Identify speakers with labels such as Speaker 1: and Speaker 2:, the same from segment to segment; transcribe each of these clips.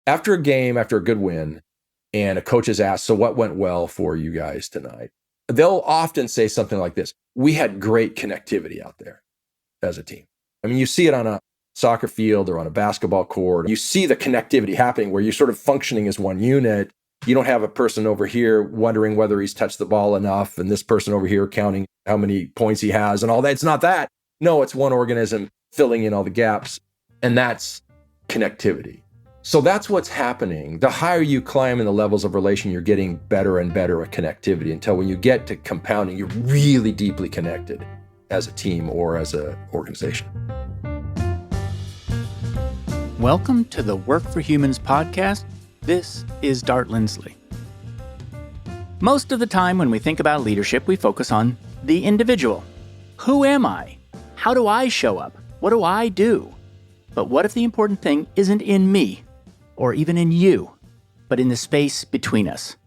Speaker 1: After a game, after a good win, and a coach is asked, so what went well for you guys tonight? They'll often say something like this: we had great connectivity out there as a team. I mean, you see it on a soccer field or on a basketball court. You see the connectivity happening where you're sort of functioning as one unit. You don't have a person over here wondering whether he's touched the ball enough and this person over here counting how many points he has and all that. It's not that. No, it's one organism filling in all the gaps. And that's connectivity. So that's what's happening. The higher you climb in the levels of relation, you're getting better and better at connectivity until when you get to compounding, you're really deeply connected as a team or as an organization.
Speaker 2: Welcome to the Work for Humans podcast. This is Dart Lindsley. Most of the time when we think about leadership, we focus on the individual. Who am I? How do I show up? What do I do? But what if the important thing isn't in me, or even in you, but in the space between us?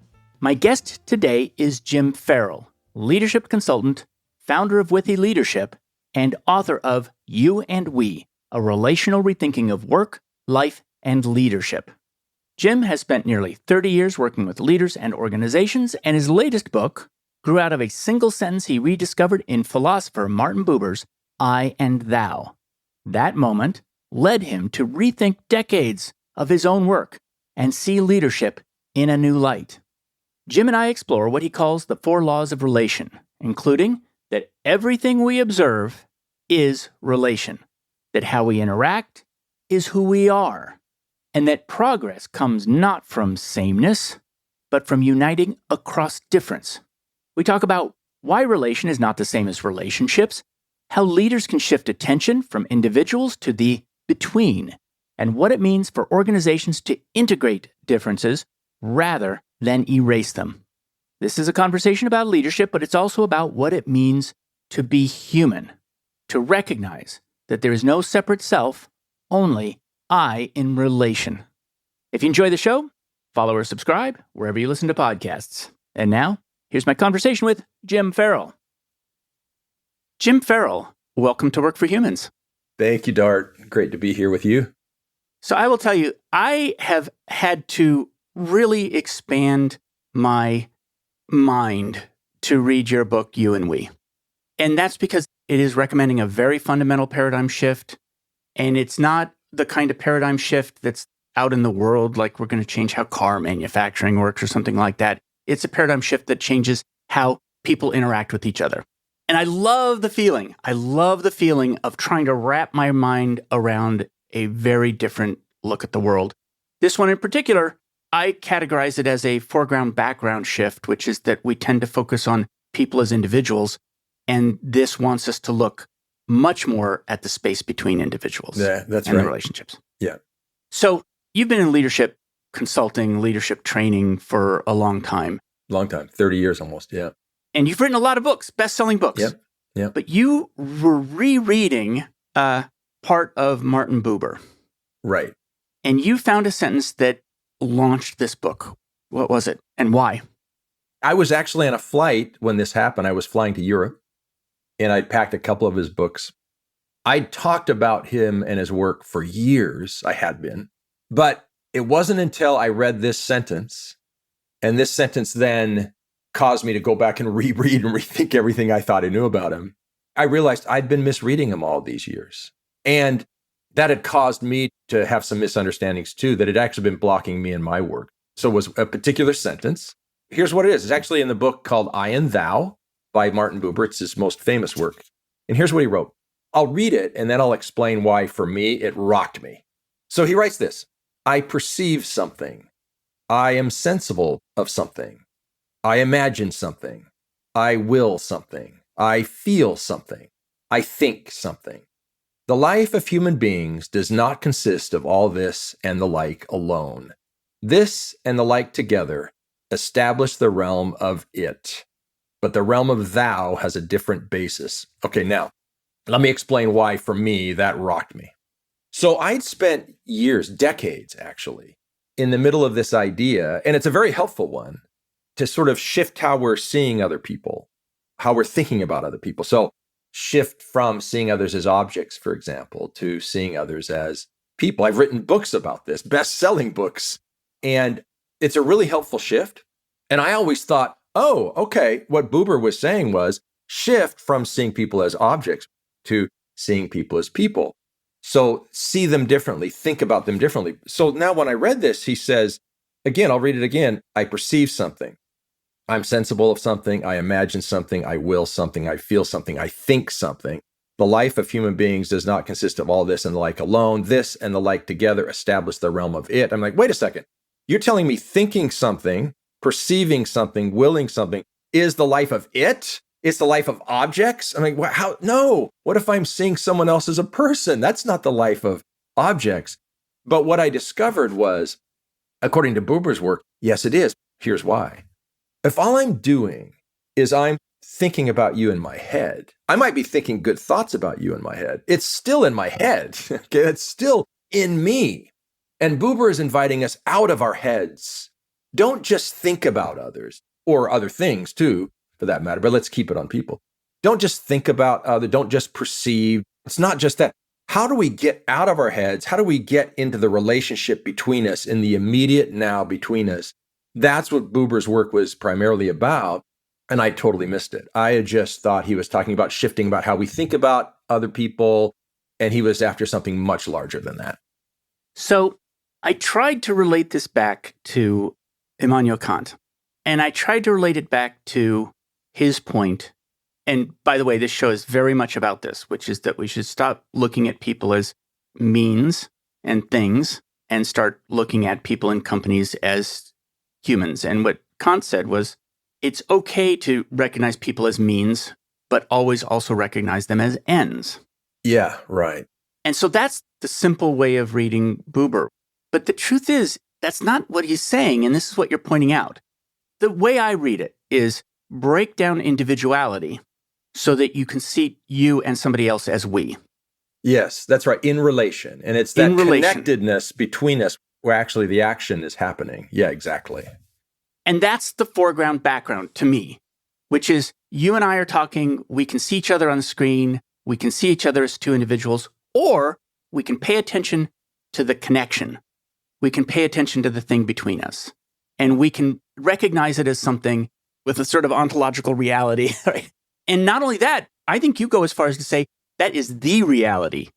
Speaker 2: My guest today is Jim Ferrell, leadership consultant, founder of Withiii Leadership, and author of You and We, a Relational Rethinking of Work, Life, and Leadership. Jim has spent nearly 30 years working with leaders and organizations, and his latest book grew out of a single sentence he rediscovered in philosopher Martin Buber's I and Thou. That moment led him to rethink decades of his own work and see leadership in a new light. Jim and I explore what he calls the 4 laws of relation, including that everything we observe is relation, that how we interact is who we are, and that progress comes not from sameness, but from uniting across difference. We talk about why relation is not the same as relationships, how leaders can shift attention from individuals to the between, and what it means for organizations to integrate differences rather than erase them. This is a conversation about leadership, but it's also about what it means to be human, to recognize that there is no separate self, only I in relation. If you enjoy the show, follow or subscribe wherever you listen to podcasts. And now, here's my conversation with Jim Ferrell. Jim Ferrell, welcome to Work for Humans.
Speaker 1: Thank you, Dart. Great to be here with you.
Speaker 2: So I will tell you, I have had to really expand my mind to read your book, You and We. And that's because it is recommending a very fundamental paradigm shift. And it's not the kind of paradigm shift that's out in the world, like we're going to change how car manufacturing works or something like that. It's a paradigm shift that changes how people interact with each other. And I love the feeling. I love the feeling of trying to wrap my mind around a very different look at the world. This one in particular, I categorize it as a foreground-background shift, which is that we tend to focus on people as individuals. And this wants us to look much more at the space between individuals
Speaker 1: and
Speaker 2: the relationships.
Speaker 1: Yeah.
Speaker 2: So you've been in leadership consulting, leadership training for a long time.
Speaker 1: Long time, 30 years almost, yeah.
Speaker 2: And you've written a lot of books, best-selling books.
Speaker 1: Yep.
Speaker 2: But you were rereading part of Martin Buber.
Speaker 1: Right.
Speaker 2: And you found a sentence that launched this book. What was it and why?
Speaker 1: I was actually on a flight when this happened. I was flying to Europe, and I'd packed a couple of his books. I'd talked about him and his work for years, I had been, but it wasn't until I read this sentence, and this sentence then caused me to go back and reread and rethink everything I thought I knew about him. I realized I'd been misreading him all these years. And that had caused me to have some misunderstandings too, that had actually been blocking me in my work. So it was a particular sentence. Here's what it is. It's actually in the book called I and Thou by Martin Buber. It's his most famous work. And here's what he wrote. I'll read it and then I'll explain why for me it rocked me. So he writes this: I perceive something. I am sensible of something. I imagine something. I will something. I feel something. I think something. The life of human beings does not consist of all this and the like alone. This and the like together establish the realm of it. But the realm of thou has a different basis. Okay, now, let me explain why, for me, that rocked me. So I'd spent years, decades actually, in the middle of this idea, and it's a very helpful one, to sort of shift how we're seeing other people, how we're thinking about other people. So shift from seeing others as objects, for example, to seeing others as people. I've written books about this, best-selling books. And it's a really helpful shift. And I always thought, oh, okay, what Buber was saying was shift from seeing people as objects to seeing people as people. So see them differently, think about them differently. So now when I read this, he says, again, I'll read it again. I perceive something. I'm sensible of something. I imagine something. I will something. I feel something. I think something. The life of human beings does not consist of all this and the like alone. This and the like together establish the realm of it. I'm like, wait a second. You're telling me thinking something, perceiving something, willing something is the life of it? It's the life of objects? I'm like, how? No. What if I'm seeing someone else as a person? That's not the life of objects. But what I discovered was, according to Buber's work, yes, it is. Here's why. If all I'm doing is I'm thinking about you in my head, I might be thinking good thoughts about you in my head. It's still in my head. Okay, it's still in me. And Buber is inviting us out of our heads. Don't just think about others, or other things too, for that matter, but let's keep it on people. Don't just think about others, don't just perceive. It's not just that. How do we get out of our heads? How do we get into the relationship between us, in the immediate now between us? That's what Buber's work was primarily about, and I totally missed it. I had just thought he was talking about shifting about how we think about other people, and he was after something much larger than that.
Speaker 2: So I tried to relate this back to Immanuel Kant, and I tried to relate it back to his point. And by the way, this show is very much about this, which is that we should stop looking at people as means and things and start looking at people in companies as humans. And what Kant said was, it's okay to recognize people as means, but always also recognize them as ends.
Speaker 1: Yeah, right.
Speaker 2: And so that's the simple way of reading Buber. But the truth is, that's not what he's saying, and this is what you're pointing out. The way I read it is break down individuality so that you can see you and somebody else as we.
Speaker 1: Yes, that's right, in relation. And it's that connectedness between us where actually the action is happening. Yeah, exactly.
Speaker 2: And that's the foreground background to me, which is you and I are talking, we can see each other on the screen, we can see each other as two individuals, or we can pay attention to the connection. We can pay attention to the thing between us. And we can recognize it as something with a sort of ontological reality. Right? And not only that, I think you go as far as to say that is the reality.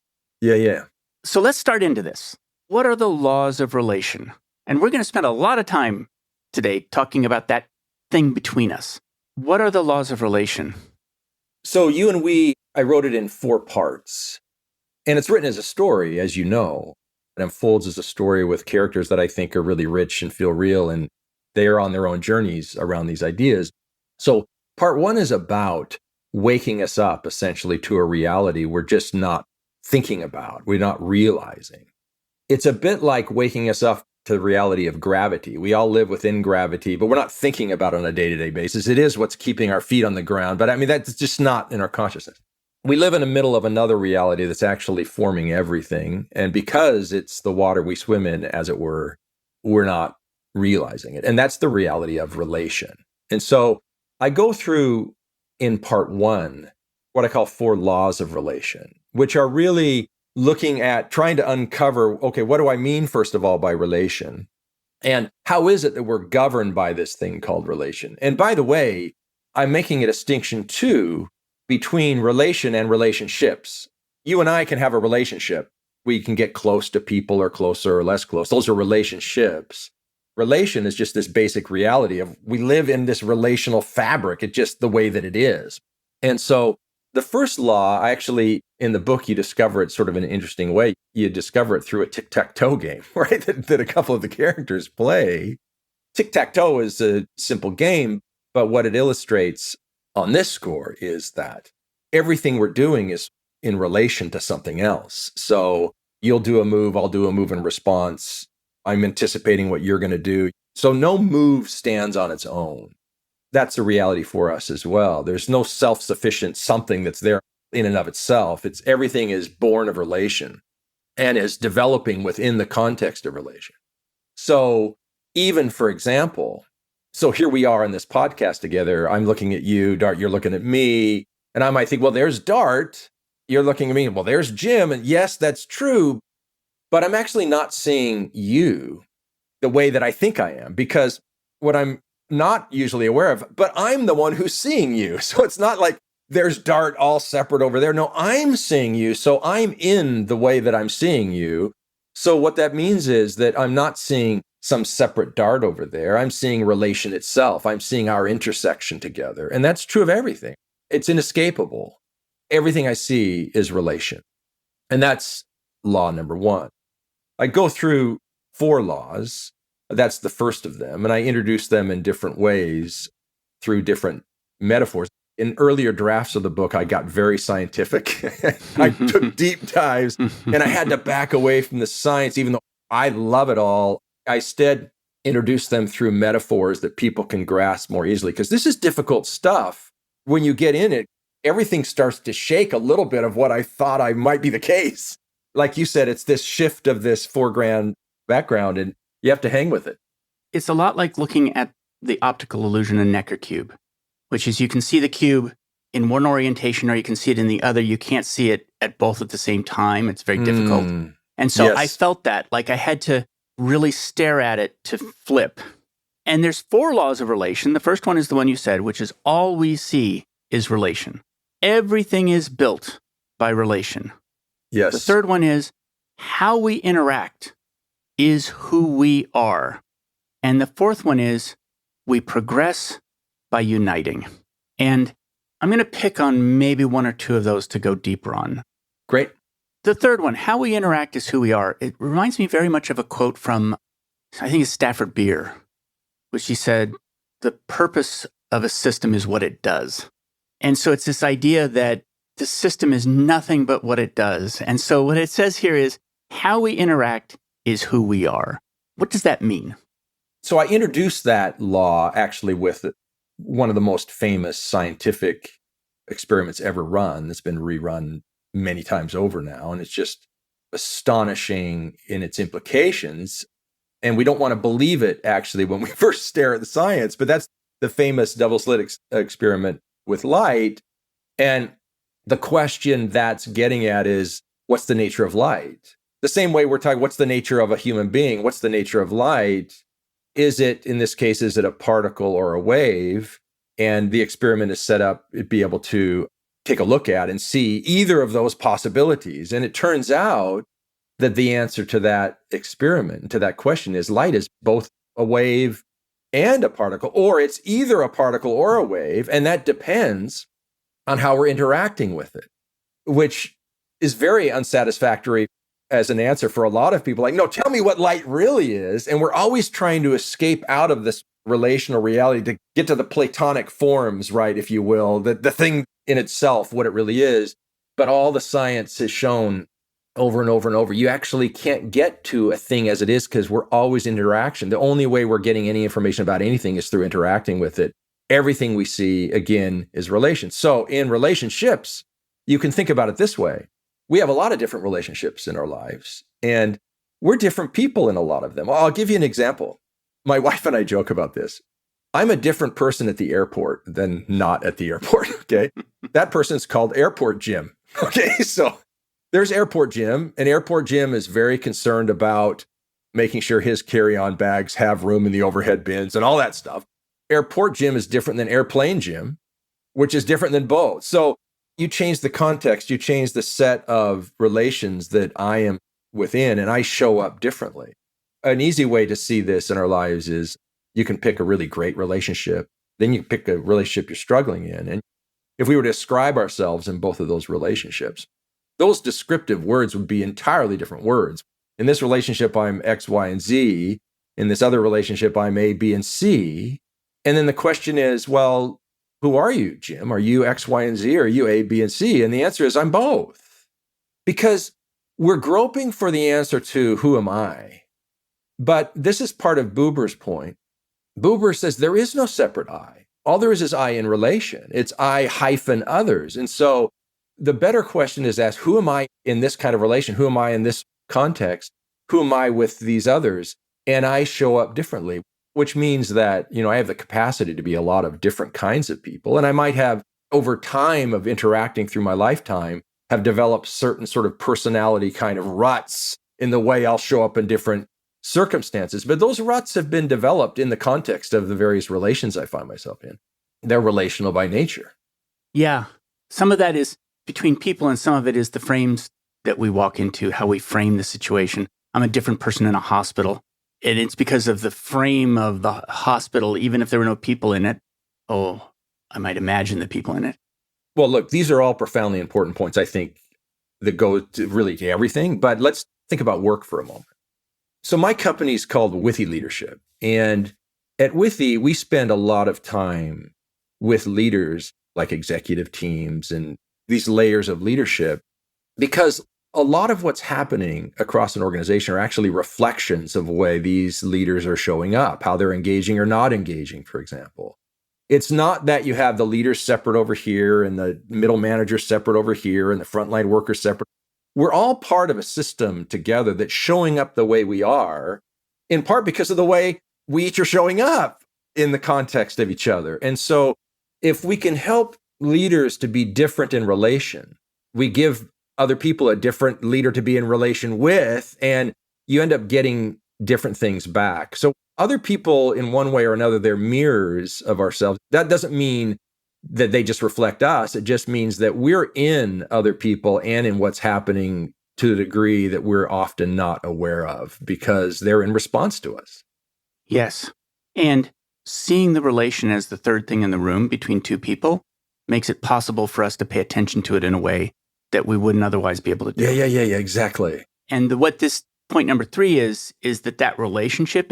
Speaker 1: Yeah.
Speaker 2: So let's start into this. What are the laws of relation? And we're going to spend a lot of time today talking about that thing between us. What are the laws of relation?
Speaker 1: So You and We, I wrote it in 4 parts. And it's written as a story, as you know. It unfolds as a story with characters that I think are really rich and feel real, and they are on their own journeys around these ideas. So part 1 is about waking us up essentially to a reality we're just not thinking about, we're not realizing. It's a bit like waking us up to the reality of gravity. We all live within gravity, but we're not thinking about it on a day-to-day basis. It is what's keeping our feet on the ground, but I mean, that's just not in our consciousness. We live in the middle of another reality that's actually forming everything. And because it's the water we swim in, as it were, we're not realizing it. And that's the reality of relation. And so I go through in part 1, what I call 4 laws of relation, which are really looking at trying to uncover, okay, what do I mean, first of all, by relation? And how is it that we're governed by this thing called relation? And by the way, I'm making a distinction too between relation and relationships. You and I can have a relationship. We can get close to people or closer or less close. Those are relationships. Relation is just this basic reality of we live in this relational fabric. It's just the way that it is. And so the first law, I actually, in the book, you discover it sort of in an interesting way. You discover it through a tic-tac-toe game, right? That a couple of the characters play. Tic-tac-toe is a simple game, but what it illustrates on this score is that everything we're doing is in relation to something else. So you'll do a move, I'll do a move in response. I'm anticipating what you're going to do. So no move stands on its own. That's a reality for us as well. There's no self-sufficient something that's there in and of itself. It's everything is born of relation and is developing within the context of relation. So even, for example, so here we are in this podcast together. I'm looking at you, Dart, you're looking at me. And I might think, well, there's Dart. You're looking at me. Well, there's Jim. And yes, that's true. but I'm actually not seeing you the way that I think I am, because what I'm not usually aware of, but I'm the one who's seeing you. So it's not like there's Dart all separate over there. No, I'm seeing you. So I'm in the way that I'm seeing you. So what that means is that I'm not seeing some separate Dart over there. I'm seeing relation itself. I'm seeing our intersection together. And that's true of everything. It's inescapable. Everything I see is relation. And that's law number one. I go through 4 laws. That's the first of them. And I introduce them in different ways through different metaphors. In earlier drafts of the book, I got very scientific. I took deep dives and I had to back away from the science, even though I love it all. I instead introduce them through metaphors that people can grasp more easily, because this is difficult stuff. When you get in it, everything starts to shake a little bit of what I thought I might be the case. Like you said, it's this shift of this foreground background, and you have to hang with it.
Speaker 2: It's a lot like looking at the optical illusion in Necker cube, which is you can see the cube in one orientation or you can see it in the other. You can't see it at both at the same time. It's very difficult. And so
Speaker 1: Yes.
Speaker 2: I felt that, like I had to really stare at it to flip. And there's 4 laws of relation. The first one is the one you said, which is all we see is relation. Everything is built by relation.
Speaker 1: Yes.
Speaker 2: The third one is how we interact is who we are. And the fourth one is we progress by uniting. And I'm going to pick on maybe 1 or 2 of those to go deeper on.
Speaker 1: Great.
Speaker 2: The third one, how we interact is who we are. It reminds me very much of a quote from, I think it's Stafford Beer, which he said, the purpose of a system is what it does. And so it's this idea that the system is nothing but what it does. And so what it says here is how we interact is who we are. What does that mean?
Speaker 1: So I introduced that law actually with one of the most famous scientific experiments ever run. That's been rerun many times over now. And it's just astonishing in its implications. And we don't want to believe it actually when we first stare at the science, but that's the famous double slit experiment with light. And the question that's getting at is, what's the nature of light? The same way we're talking, what's the nature of a human being? What's the nature of light? Is it, in this case, is it a particle or a wave? And the experiment is set up to be able to take a look at and see either of those possibilities. And it turns out that the answer to that experiment, to that question, is light is both a wave and a particle, or it's either a particle or a wave, and that depends on how we're interacting with it, which is very unsatisfactory as an answer for a lot of people. Like, no, tell me what light really is. And we're always trying to escape out of this relational reality to get to the Platonic forms, right, if you will, the thing in itself, what it really is. But all the science has shown over and over and over, you actually can't get to a thing as it is because we're always in interaction. The only way we're getting any information about anything is through interacting with it. Everything we see, again, is relation. So in relationships, you can think about it this way. We have a lot of different relationships in our lives, and we're different people in a lot of them. I'll give you an example. My wife and I joke about this. I'm a different person at the airport than not at the airport, okay? That person's called Airport Jim, okay? So there's Airport Jim, and Airport Jim is very concerned about making sure his carry-on bags have room in the overhead bins and all that stuff. Airport Jim is different than Airplane Jim, which is different than both. So you change the context, you change the set of relations that I am within, and I show up differently. An easy way to see this in our lives is you can pick a really great relationship, then you pick a relationship you're struggling in. And if we were to describe ourselves in both of those relationships, those descriptive words would be entirely different words. In this relationship, I'm X, Y, and Z. In this other relationship, I'm A, B, and C. And then the question is, well, who are you, Jim? Are you X, Y, and Z, or are you A, B, and C? And the answer is, I'm both. Because we're groping for the answer to who am I? But this is part of Buber's point. Buber says there is no separate I. All there is I in relation. It's I hyphen others. And so the better question is asked, who am I in this kind of relation? Who am I in this context? Who am I with these others? And I show up differently, which means that, I have the capacity to be a lot of different kinds of people. And I might have, over time of interacting through my lifetime, have developed certain sort of personality kind of ruts in the way I'll show up in different circumstances. But those ruts have been developed in the context of the various relations I find myself in. They're relational by nature.
Speaker 2: Yeah. Some of that is between people, and some of it is the frames that we walk into, how we frame the situation. I'm a different person in a hospital, and it's because of the frame of the hospital, even if there were no people in it. Oh, I might imagine the people in it.
Speaker 1: Well, look, these are all profoundly important points, I think, that go to really to everything. But let's think about work for a moment. So my company is called Withiii Leadership. And at Withiii, we spend a lot of time with leaders like executive teams and these layers of leadership, because a lot of what's happening across an organization are actually reflections of the way these leaders are showing up, how they're engaging or not engaging, for example. It's not that you have the leaders separate over here and the middle managers separate over here and the frontline workers separate. We're all part of a system together that's showing up the way we are, in part because of the way we each are showing up in the context of each other. And so if we can help leaders to be different in relation, we give other people a different leader to be in relation with, and you end up getting different things back. So other people, in one way or another, they're mirrors of ourselves. That doesn't mean that they just reflect us. It just means that we're in other people and in what's happening to a degree that we're often not aware of because they're in response to us.
Speaker 2: Yes. And seeing the relation as the third thing in the room between two people makes it possible for us to pay attention to it in a way that we wouldn't otherwise be able to do.
Speaker 1: Yeah, exactly.
Speaker 2: And what this point number 3 is that relationship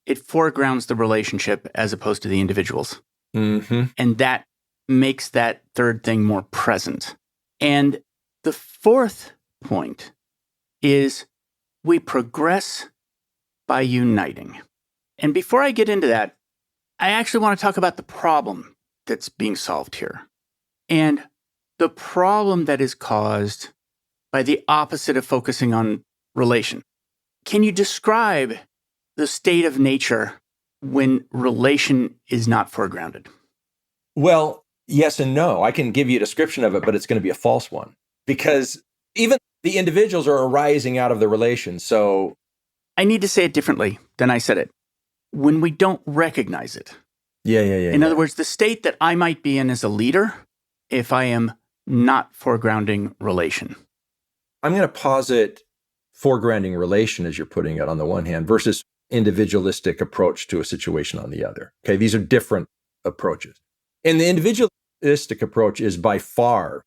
Speaker 2: it foregrounds the relationship as opposed to the individuals.
Speaker 1: Mm-hmm.
Speaker 2: And that makes that third thing more present. And the fourth point is we progress by uniting. And before I get into that, I actually want to talk about the problem that's being solved here. And the problem that is caused by the opposite of focusing on relation. Can you describe the state of nature when relation is not foregrounded?
Speaker 1: Well, yes and no. I can give you a description of it, but it's going to be a false one because even the individuals are arising out of the relation. So
Speaker 2: I need to say it differently than I said it. When we don't recognize it.
Speaker 1: Yeah.
Speaker 2: In other words, the state that I might be in as a leader, if I am not foregrounding relation.
Speaker 1: I'm going to posit foregrounding relation, as you're putting it, on the one hand, versus individualistic approach to a situation on the other. Okay, these are different approaches. And the individualistic approach is by far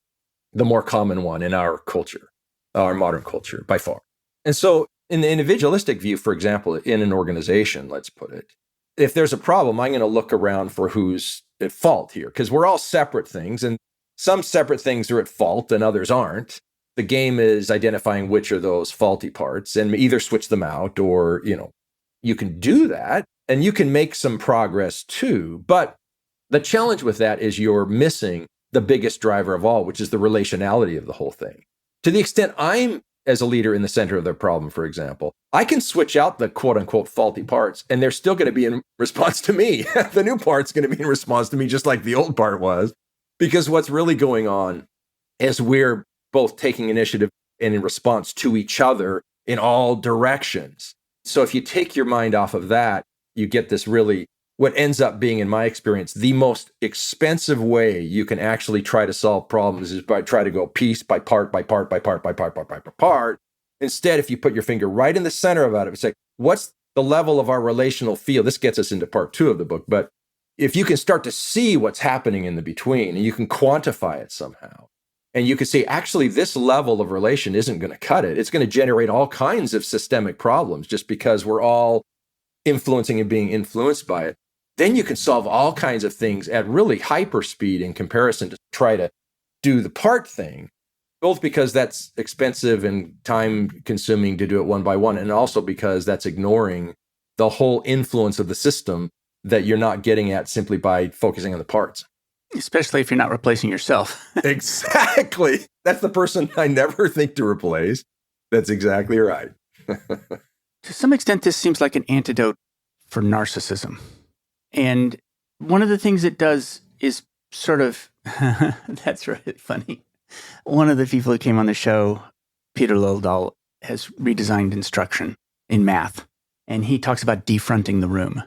Speaker 1: the more common one in our culture, our modern culture, by far. And so in the individualistic view, for example, in an organization, let's put it, if there's a problem, I'm going to look around for who's at fault here, because we're all separate things, and some separate things are at fault and others aren't. The game is identifying which are those faulty parts and either switch them out or, you can do that and you can make some progress too. But the challenge with that is you're missing the biggest driver of all, which is the relationality of the whole thing. To the extent I'm, as a leader, in the center of the problem, for example, I can switch out the quote unquote faulty parts and they're still going to be in response to me. The new part's going to be in response to me just like the old part was, because what's really going on is we're both taking initiative and in response to each other in all directions. So if you take your mind off of that, you get this really, what ends up being, in my experience, the most expensive way you can actually try to solve problems is by try to go piece by part, by part, by part, by part, by part, by part. Instead, if you put your finger right in the center of it, it's like, what's the level of our relational field? This gets us into part 2 of the book, but if you can start to see what's happening in the between and you can quantify it somehow, and you can say, actually, this level of relation isn't going to cut it. It's going to generate all kinds of systemic problems just because we're all influencing and being influenced by it. Then you can solve all kinds of things at really hyper speed in comparison to try to do the part thing, both because that's expensive and time consuming to do it one by one, and also because that's ignoring the whole influence of the system that you're not getting at simply by focusing on the parts.
Speaker 2: Especially if you're not replacing yourself.
Speaker 1: Exactly. That's the person I never think to replace. That's exactly right.
Speaker 2: To some extent, this seems like an antidote for narcissism. And one of the things it does is sort of, that's really funny. One of the people who came on the show, Peter Lildahl, has redesigned instruction in math, and he talks about defronting the room,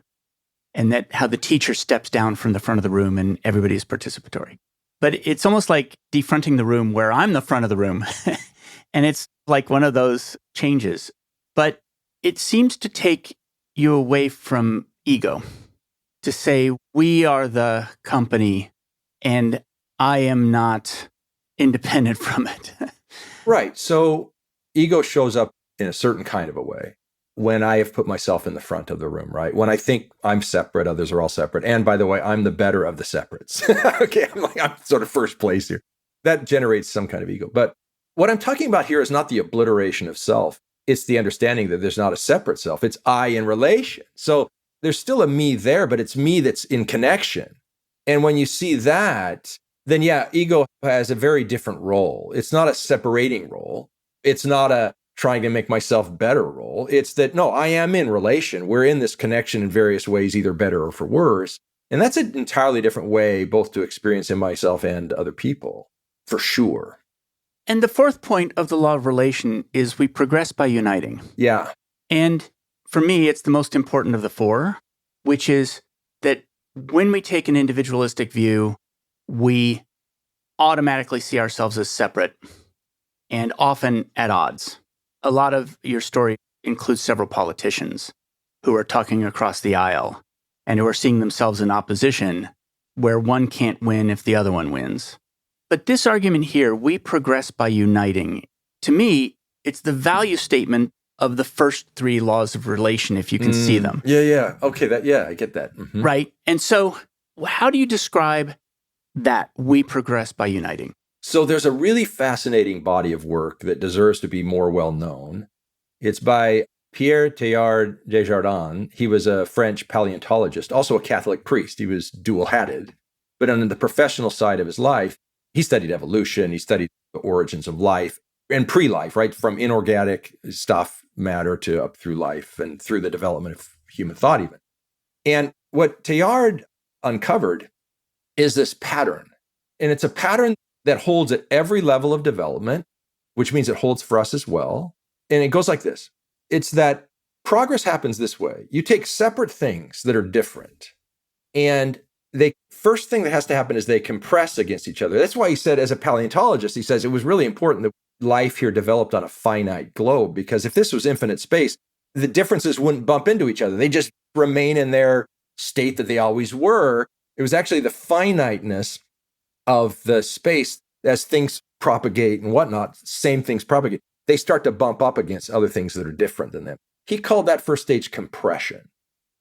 Speaker 2: and that how the teacher steps down from the front of the room and everybody is participatory. But it's almost like defronting the room where I'm the front of the room. And it's like one of those changes. But it seems to take you away from ego to say, we are the company and I am not independent from it.
Speaker 1: Right. So ego shows up in a certain kind of a way when I have put myself in the front of the room, right? When I think I'm separate, others are all separate. And by the way, I'm the better of the separates. Okay, I'm sort of first place here. That generates some kind of ego. But what I'm talking about here is not the obliteration of self. It's the understanding that there's not a separate self. It's I in relation. So there's still a me there, but it's me that's in connection. And when you see that, then yeah, ego has a very different role. It's not a separating role. It's not a trying to make myself better role. It's that, no, I am in relation. We're in this connection in various ways, either better or for worse. And that's an entirely different way both to experience in myself and other people, for sure.
Speaker 2: And the fourth point of the law of relation is we progress by uniting.
Speaker 1: Yeah.
Speaker 2: And for me, it's the most important of the four, which is that when we take an individualistic view, we automatically see ourselves as separate and often at odds. A lot of your story includes several politicians who are talking across the aisle and who are seeing themselves in opposition where one can't win if the other one wins. But this argument here, we progress by uniting. To me, it's the value statement of the first three laws of relation, if you can see them.
Speaker 1: Yeah. Okay, I get that. Mm-hmm.
Speaker 2: Right? And so how do you describe that we progress by uniting?
Speaker 1: So there's a really fascinating body of work that deserves to be more well known. It's by Pierre Teilhard de Chardin. He was a French paleontologist, also a Catholic priest. He was dual-hatted. But on the professional side of his life, he studied evolution. He studied the origins of life and pre-life, right? From inorganic stuff, matter, to up through life and through the development of human thought even. And what Teilhard uncovered is this pattern. And it's a pattern that holds at every level of development, which means it holds for us as well. And it goes like this. It's that progress happens this way. You take separate things that are different, and first thing that has to happen is they compress against each other. That's why he said, as a paleontologist, he says it was really important that life here developed on a finite globe, because if this was infinite space, the differences wouldn't bump into each other. They just remain in their state that they always were. It was actually the finiteness of the space as things propagate and whatnot, same things propagate. They start to bump up against other things that are different than them. He called that first stage compression.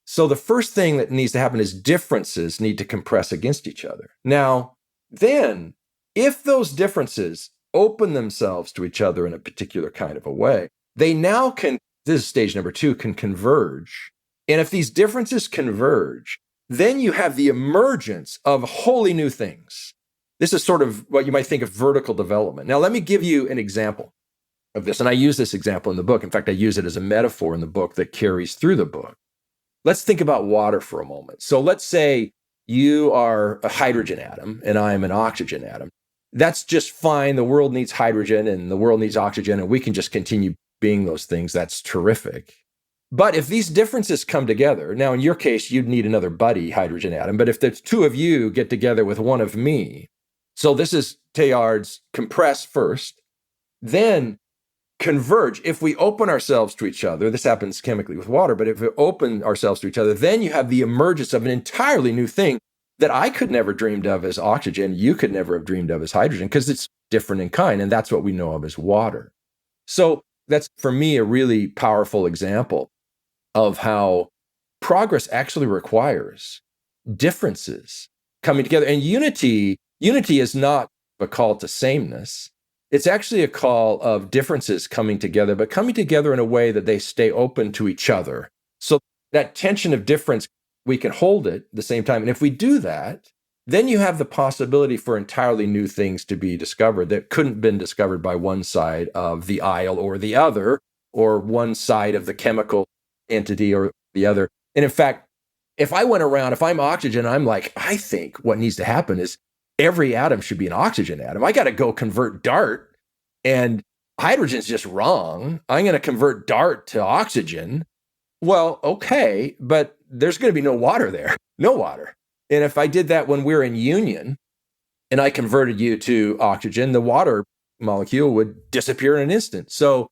Speaker 1: So the first thing that needs to happen is differences need to compress against each other. Now, then, if those differences open themselves to each other in a particular kind of a way, they now can, this is stage number 2, can converge. And if these differences converge, then you have the emergence of wholly new things. This is sort of what you might think of vertical development. Now, let me give you an example of this. And I use this example in the book. In fact, I use it as a metaphor in the book that carries through the book. Let's think about water for a moment. So let's say you are a hydrogen atom and I'm an oxygen atom. That's just fine. The world needs hydrogen and the world needs oxygen, and we can just continue being those things. That's terrific. But if these differences come together, now in your case, you'd need another buddy hydrogen atom. But if the two of you get together with one of me, so this is Teilhard's compress first, then converge. If we open ourselves to each other, this happens chemically with water, but if we open ourselves to each other, then you have the emergence of an entirely new thing that I could never dreamed of as oxygen, you could never have dreamed of as hydrogen, because it's different in kind, and that's what we know of as water. So that's, for me, a really powerful example of how progress actually requires differences coming together. And unity is not a call to sameness. It's actually a call of differences coming together, but coming together in a way that they stay open to each other. So that tension of difference, we can hold it at the same time. And if we do that, then you have the possibility for entirely new things to be discovered that couldn't have been discovered by one side of the aisle or the other, or one side of the chemical entity or the other. And in fact, if I'm oxygen, I'm like, I think what needs to happen is every atom should be an oxygen atom. I got to go convert DART and hydrogen's just wrong. I'm going to convert DART to oxygen. Well, okay, but there's going to be no water there, no water. And if I did that when we're in union and I converted you to oxygen, the water molecule would disappear in an instant. So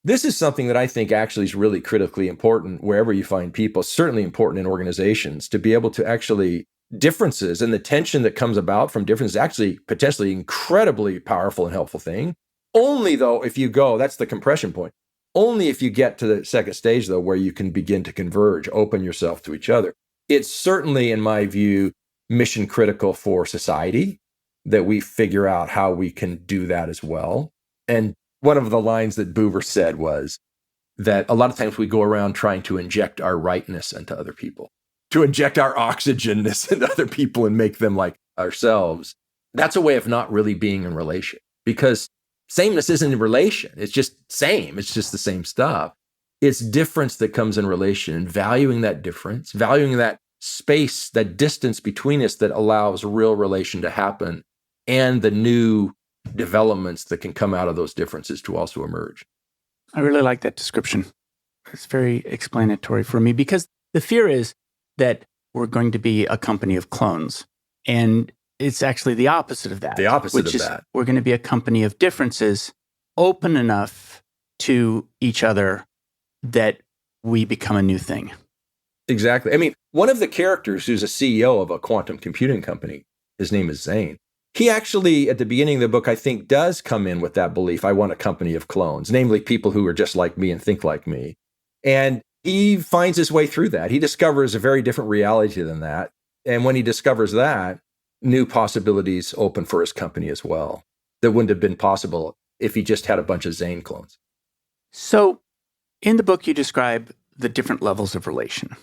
Speaker 1: this is something that I think actually is really critically important wherever you find people, certainly important in organizations, to be able to actually differences and the tension that comes about from differences is actually potentially incredibly powerful and helpful thing. Only though, if you go, that's the compression point. Only if you get to the second stage though, where you can begin to converge, open yourself to each other. It's certainly, in my view, mission critical for society that we figure out how we can do that as well. And one of the lines that Buber said was that a lot of times we go around trying to inject our rightness into other people, to inject our oxygenness into other people and make them like ourselves. That's a way of not really being in relation, because sameness isn't in relation. It's just same. It's just the same stuff. It's difference that comes in relation, and valuing that difference, valuing that space, that distance between us that allows real relation to happen, and the new developments that can come out of those differences to also emerge.
Speaker 2: I really like that description. It's very explanatory for me, because the fear is that we're going to be a company of clones. And it's actually the opposite of that.
Speaker 1: The opposite
Speaker 2: which
Speaker 1: of
Speaker 2: is
Speaker 1: that.
Speaker 2: We're going to be a company of differences, open enough to each other that we become a new thing.
Speaker 1: Exactly. I mean, one of the characters who's a CEO of a quantum computing company, his name is Zane. He actually, at the beginning of the book, I think, does come in with that belief. I want a company of clones, namely people who are just like me and think like me. And he finds his way through that. He discovers a very different reality than that. And when he discovers that, new possibilities open for his company as well that wouldn't have been possible if he just had a bunch of Zane clones.
Speaker 2: So in the book, you describe the different levels of relation.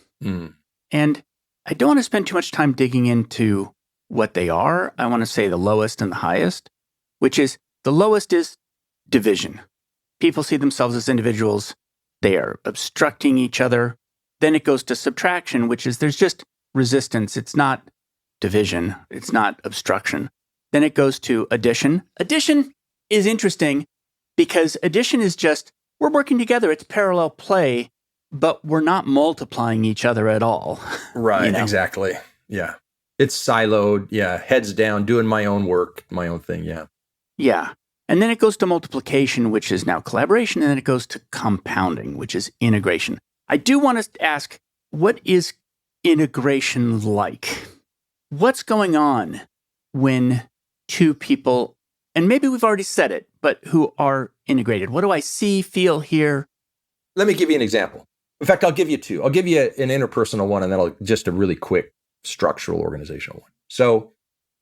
Speaker 2: And I don't want to spend too much time digging into what they are. I want to say the lowest and the highest, which is the lowest is division. People see themselves as individuals. They are obstructing each other. Then it goes to subtraction, which is there's just resistance. It's not division. It's not obstruction. Then it goes to addition. Addition is interesting because addition is just, we're working together. It's parallel play, but we're not multiplying each other at all.
Speaker 1: Right,
Speaker 2: you know?
Speaker 1: Exactly. Yeah. It's siloed. Yeah. Heads down, doing my own work, my own thing. Yeah.
Speaker 2: Yeah. And then it goes to multiplication, which is now collaboration. And then it goes to compounding, which is integration. I do want to ask, what is integration like? What's going on when two people, and maybe we've already said it, but who are integrated? What do I see, feel, hear?
Speaker 1: Let me give you an example. In fact, I'll give you two. I'll give you an interpersonal one, and then I'll just a really quick structural organizational one. So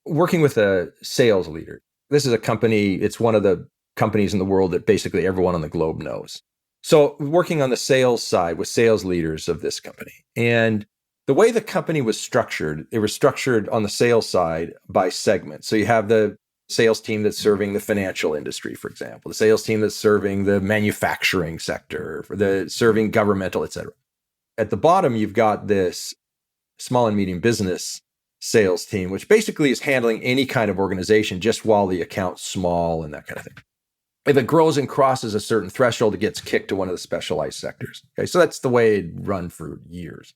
Speaker 1: working with a sales leader. This is a company, it's one of the companies in the world that basically everyone on the globe knows. So working on the sales side with sales leaders of this company. And the way the company was structured, it was structured on the sales side by segments. So you have the sales team that's serving the financial industry, for example, the sales team that's serving the manufacturing sector, the serving governmental, et cetera. At the bottom, you've got this small and medium business sales team, which basically is handling any kind of organization just while the account's small and that kind of thing. If it grows and crosses a certain threshold, it gets kicked to one of the specialized sectors. Okay, so that's the way it run for years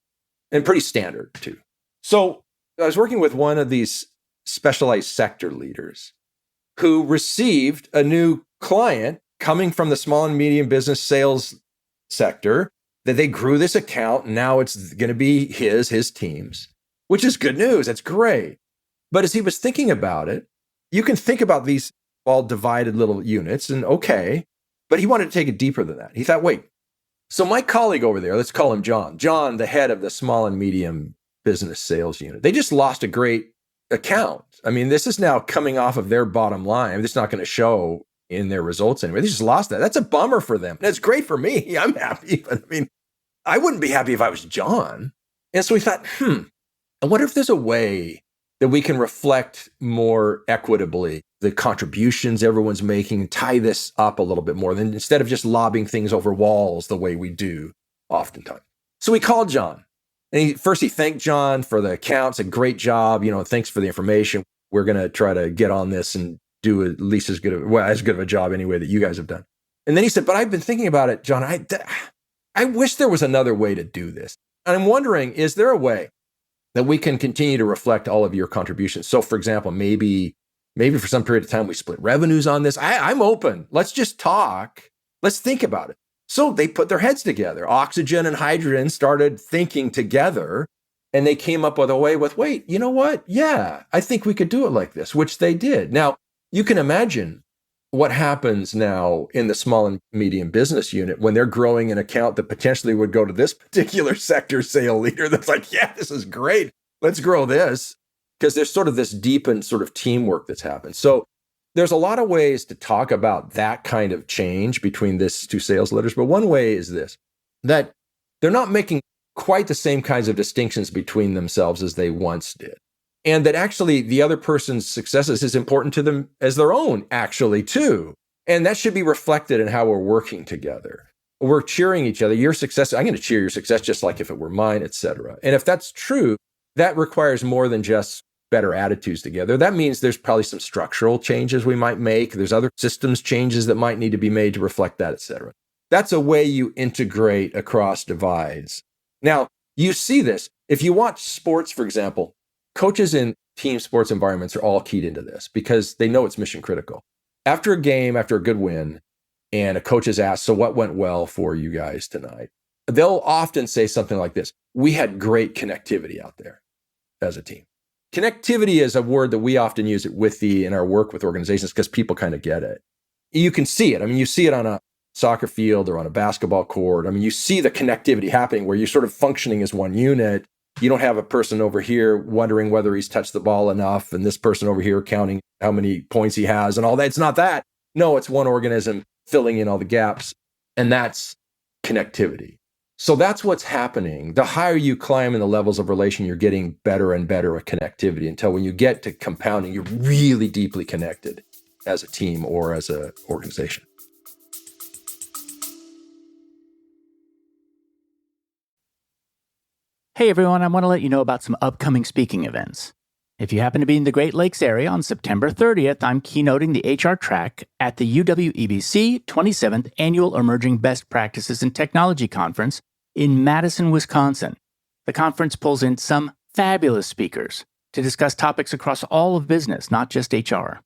Speaker 1: and pretty standard too. So I was working with one of these specialized sector leaders who received a new client coming from the small and medium business sales sector, that they grew this account. And now it's going to be his team's, which is good news. That's great. But as he was thinking about it, you can think about these all divided little units and okay, but he wanted to take it deeper than that. He thought, wait, so my colleague over there, let's call him John, the head of the small and medium business sales unit, they just lost a great account. I mean, this is now coming off of their bottom line. It's not going to show in their results anyway. They just lost that. That's a bummer for them. That's great for me. I'm happy. But I mean, I wouldn't be happy if I was John. And so we thought, I wonder if there's a way that we can reflect more equitably the contributions everyone's making and tie this up a little bit more than instead of just lobbing things over walls the way we do oftentimes. So we called John. And he thanked John for the accounts, a great job, thanks for the information. We're going to try to get on this and do at least as good of a job anyway that you guys have done. And then he said, but I've been thinking about it, John. I wish there was another way to do this. And I'm wondering, is there a way that we can continue to reflect all of your contributions? So for example, maybe for some period of time, we split revenues on this. I'm open. Let's just talk. Let's think about it. So they put their heads together. Oxygen and hydrogen started thinking together, and they came up with a way with, wait, you know what? Yeah, I think we could do it like this, which they did. Now, you can imagine what happens now in the small and medium business unit when they're growing an account that potentially would go to this particular sector sale leader that's like, yeah, this is great. Let's grow this. Because there's sort of this deepened sort of teamwork that's happened. So there's a lot of ways to talk about that kind of change between these two sales leaders. But one way is this, that they're not making quite the same kinds of distinctions between themselves as they once did. And that actually the other person's successes is important to them as their own, actually, too. And that should be reflected in how we're working together. We're cheering each other. Your success, I'm going to cheer your success just like if it were mine, et cetera. And if that's true, that requires more than just better attitudes together. That means there's probably some structural changes we might make. There's other systems changes that might need to be made to reflect that, et cetera. That's a way you integrate across divides. Now, you see this. If you watch sports, for example, coaches in team sports environments are all keyed into this because they know it's mission critical. After a game, after a good win, and a coach is asked, so what went well for you guys tonight? They'll often say something like this: we had great connectivity out there as a team. Connectivity is a word that we often use at Withiii in our work with organizations because people kind of get it. You can see it. I mean, you see it on a soccer field or on a basketball court. I mean, you see the connectivity happening where you're sort of functioning as one unit. You don't have a person over here wondering whether he's touched the ball enough and this person over here counting how many points he has and all that. It's not that. No, it's one organism filling in all the gaps. And that's connectivity. So that's what's happening. The higher you climb in the levels of relation, you're getting better and better at connectivity until when you get to compounding, you're really deeply connected as a team or as an organization.
Speaker 2: Hey everyone, I want to let you know about some upcoming speaking events. If you happen to be in the Great Lakes area on September 30th, I'm keynoting the HR track at the UWEBC 27th Annual Emerging Best Practices in Technology Conference in Madison, Wisconsin. The conference pulls in some fabulous speakers to discuss topics across all of business, not just HR.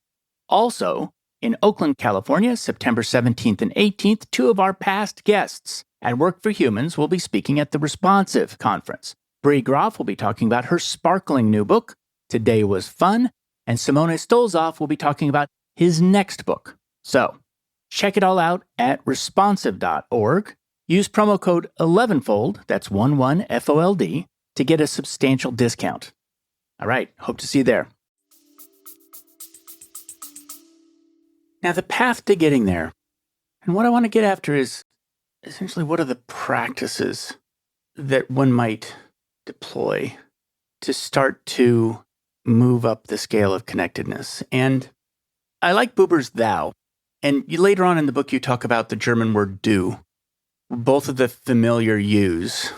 Speaker 2: Also, in Oakland, California, September 17th and 18th, two of our past guests at Work for Humans will be speaking at the Responsive Conference. Bree Groff will be talking about her sparkling new book, Today Was Fun, and Simone Stolzoff will be talking about his next book. So, check it all out at responsive.org. Use promo code 11fold, that's 11FOLD, to get a substantial discount. All right, hope to see you there. Now, the path to getting there, and what I want to get after is essentially what are the practices that one might deploy to start to move up the scale of connectedness. And I like Buber's thou. And later on in the book, you talk about the German word du, both of the familiar yous.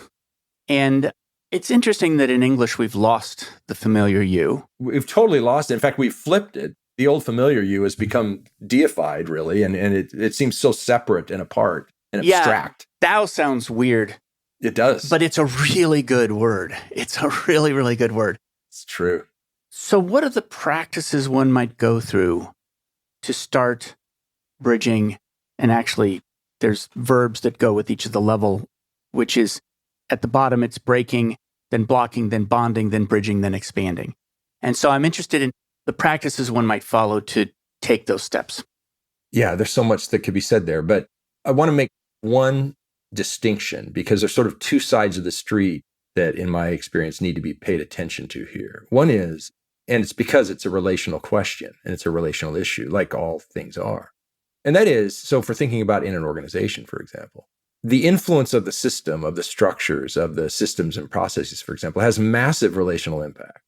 Speaker 2: And it's interesting that in English, we've lost the familiar you.
Speaker 1: We've totally lost it. In fact, we've flipped it. The old familiar you has become deified, really, and it seems so separate and apart and abstract.
Speaker 2: Thou sounds weird.
Speaker 1: It does.
Speaker 2: But it's a really good word. It's a really, really good word.
Speaker 1: It's true.
Speaker 2: So what are the practices one might go through to start bridging? And actually, there's verbs that go with each of the level, which is at the bottom, it's breaking, then blocking, then bonding, then bridging, then expanding. And so I'm interested in the practices one might follow to take those steps.
Speaker 1: Yeah, there's so much that could be said there. But I want to make one distinction because there's sort of two sides of the street that, in my experience, need to be paid attention to here. One is, and it's because it's a relational question and it's a relational issue, like all things are. And that is, so for thinking about in an organization, for example, the influence of the system, of the structures, of the systems and processes, for example, has massive relational impact.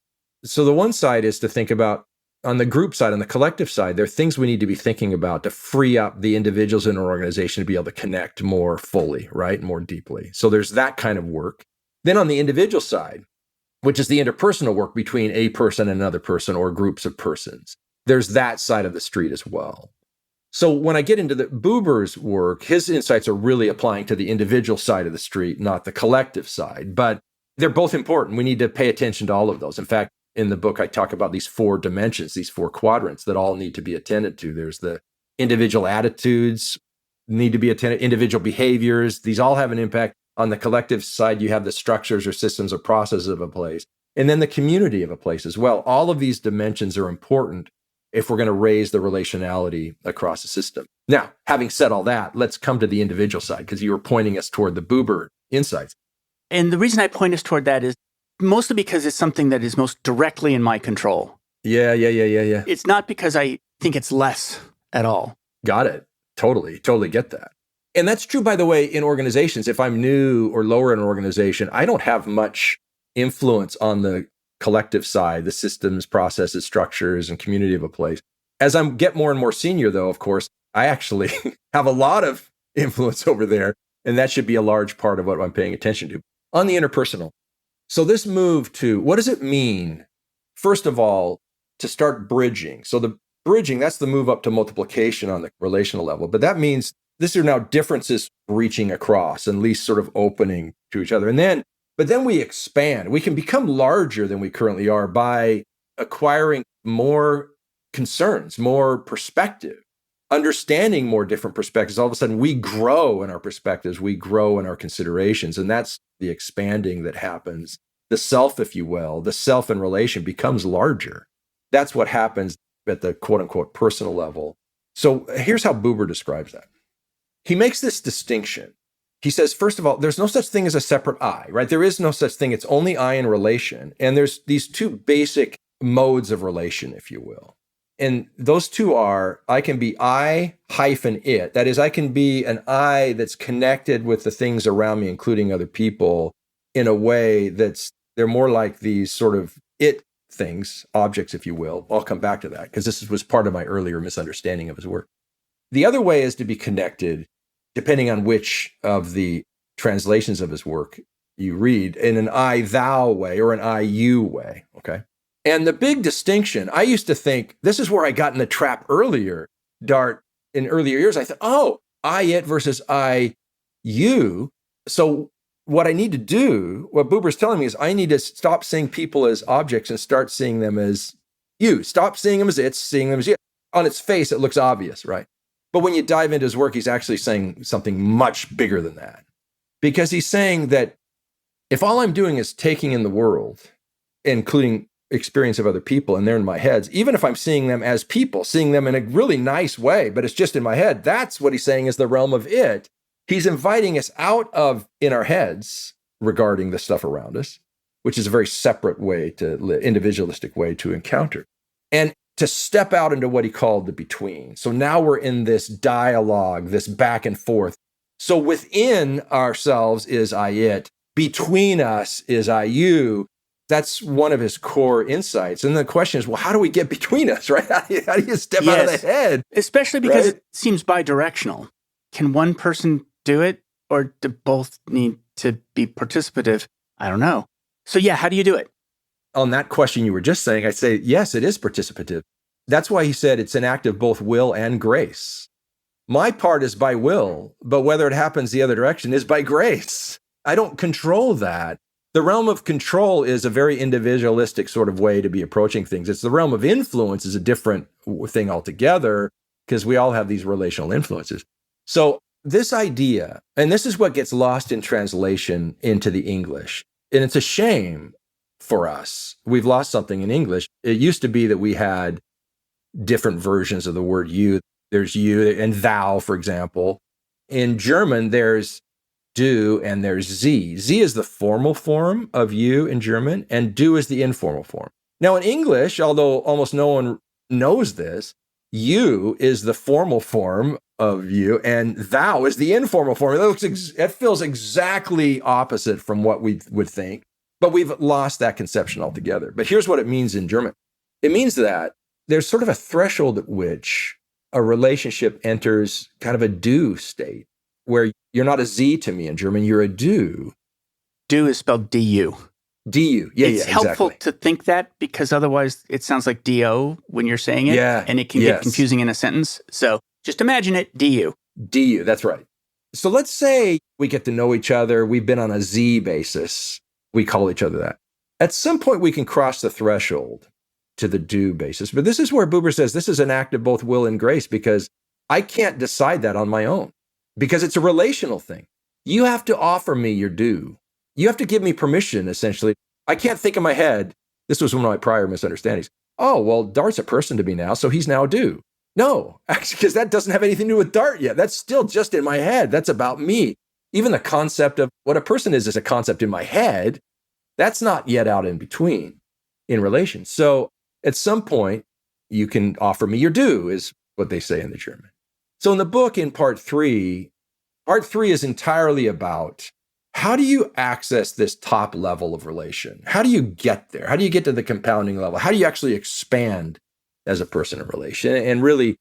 Speaker 1: So the one side is to think about, on the group side, on the collective side, there are things we need to be thinking about to free up the individuals in an organization to be able to connect more fully, right? More deeply. So there's that kind of work. Then on the individual side, which is the interpersonal work between a person and another person or groups of persons, there's that side of the street as well. So when I get into the Buber's work, his insights are really applying to the individual side of the street, not the collective side. But they're both important. We need to pay attention to all of those. In fact, in the book, I talk about these 4 dimensions, these 4 quadrants that all need to be attended to. There's the individual attitudes need to be attended, individual behaviors. These all have an impact. On the collective side, you have the structures or systems or processes of a place, and then the community of a place as well. All of these dimensions are important if we're going to raise the relationality across the system. Now, having said all that, let's come to the individual side, because you were pointing us toward the Buber insights.
Speaker 2: And the reason I point us toward that is mostly because it's something that is most directly in my control.
Speaker 1: Yeah.
Speaker 2: It's not because I think it's less at all.
Speaker 1: Got it. Totally get that. And that's true, by the way, in organizations. If I'm new or lower in an organization, I don't have much influence on the collective side, the systems, processes, structures, and community of a place. As I get more and more senior, though, of course, I actually have a lot of influence over there. And that should be a large part of what I'm paying attention to. On the interpersonal. So this move to, what does it mean, first of all, to start bridging? So the bridging, that's the move up to multiplication on the relational level. But that means these are now differences reaching across and at least sort of opening to each other. But then we expand. We can become larger than we currently are by acquiring more concerns, more perspective, understanding more different perspectives. All of a sudden, we grow in our perspectives, we grow in our considerations. And that's the expanding that happens. The self, if you will, the self in relation becomes larger. That's what happens at the quote unquote personal level. So here's how Buber describes that. He makes this distinction. He says, first of all, there's no such thing as a separate I, right? There is no such thing. It's only I in relation. And there's these 2 basic modes of relation, if you will. And those 2 are, I can be I hyphen it. That is, I can be an I that's connected with the things around me, including other people, in a way they're more like these sort of it things, objects, if you will. I'll come back to that because this was part of my earlier misunderstanding of his work. The other way is to be connected, depending on which of the translations of his work you read, in an I thou way or an I you way, okay? And the big distinction, I used to think, this is where I got in the trap earlier, Dart, in earlier years. I thought, I it versus I you. So what I need to do, what Buber's telling me is I need to stop seeing people as objects and start seeing them as you. Stop seeing them as it's, seeing them as you. On its face, it looks obvious, right? But when you dive into his work, he's actually saying something much bigger than that. Because he's saying that if all I'm doing is taking in the world, including experience of other people, and they're in my heads, even if I'm seeing them as people, seeing them in a really nice way, but it's just in my head, that's what he's saying is the realm of it. He's inviting us out of in our heads regarding the stuff around us, which is a very separate way to individualistic way to encounter. And to step out into what he called the between. So now we're in this dialogue, this back and forth. So within ourselves is I it, between us is I you. That's one of his core insights. And the question is, well, how do we get between us, right? How do you step out of the head?
Speaker 2: Especially because it seems bidirectional. Can one person do it, or do both need to be participative? I don't know. So yeah, how do you do it?
Speaker 1: On that question you were just saying, I say, yes, it is participative. That's why he said it's an act of both will and grace. My part is by will, but whether it happens the other direction is by grace. I don't control that. The realm of control is a very individualistic sort of way to be approaching things. It's the realm of influence is a different thing altogether because we all have these relational influences. So this idea, and this is what gets lost in translation into the English, and it's a shame for us. We've lost something in English. It used to be that we had different versions of the word you. There's you and thou, for example. In German, there's du and there's sie. Sie is the formal form of you in German, and du is the informal form. Now in English, although almost no one knows this, you is the formal form of you, and thou is the informal form. It feels exactly opposite from what we would think. But we've lost that conception altogether. But here's what it means in German. It means that there's sort of a threshold at which a relationship enters kind of a du state, where you're not a sie to me in German, you're a du.
Speaker 2: Du is spelled D-U.
Speaker 1: D-U, yeah,
Speaker 2: it's helpful to think that because otherwise it sounds like D-O when you're saying it, and it can get confusing in a sentence. So Just imagine it, DU.
Speaker 1: DU, that's right. So let's say we get to know each other. We've been on a Z basis. We call each other that. At some point, we can cross the threshold to the do basis. But this is where Buber says this is an act of both will and grace, because I can't decide that on my own, because it's a relational thing. You have to offer me your due. You have to give me permission, essentially. I can't think in my head, this was one of my prior misunderstandings. Oh, well, Dart's a person to me now, so he's now due. No, actually, because that doesn't have anything to do with Dart yet. That's still just in my head. That's about me. Even the concept of what a person is a concept in my head. That's not yet out in between in relation. So at some point, you can offer me your due, is what they say in the German. So in the book, in part three is entirely about how do you access this top level of relation? How do you get there? How do you get to the compounding level? How do you actually expand as a person in relation? And really,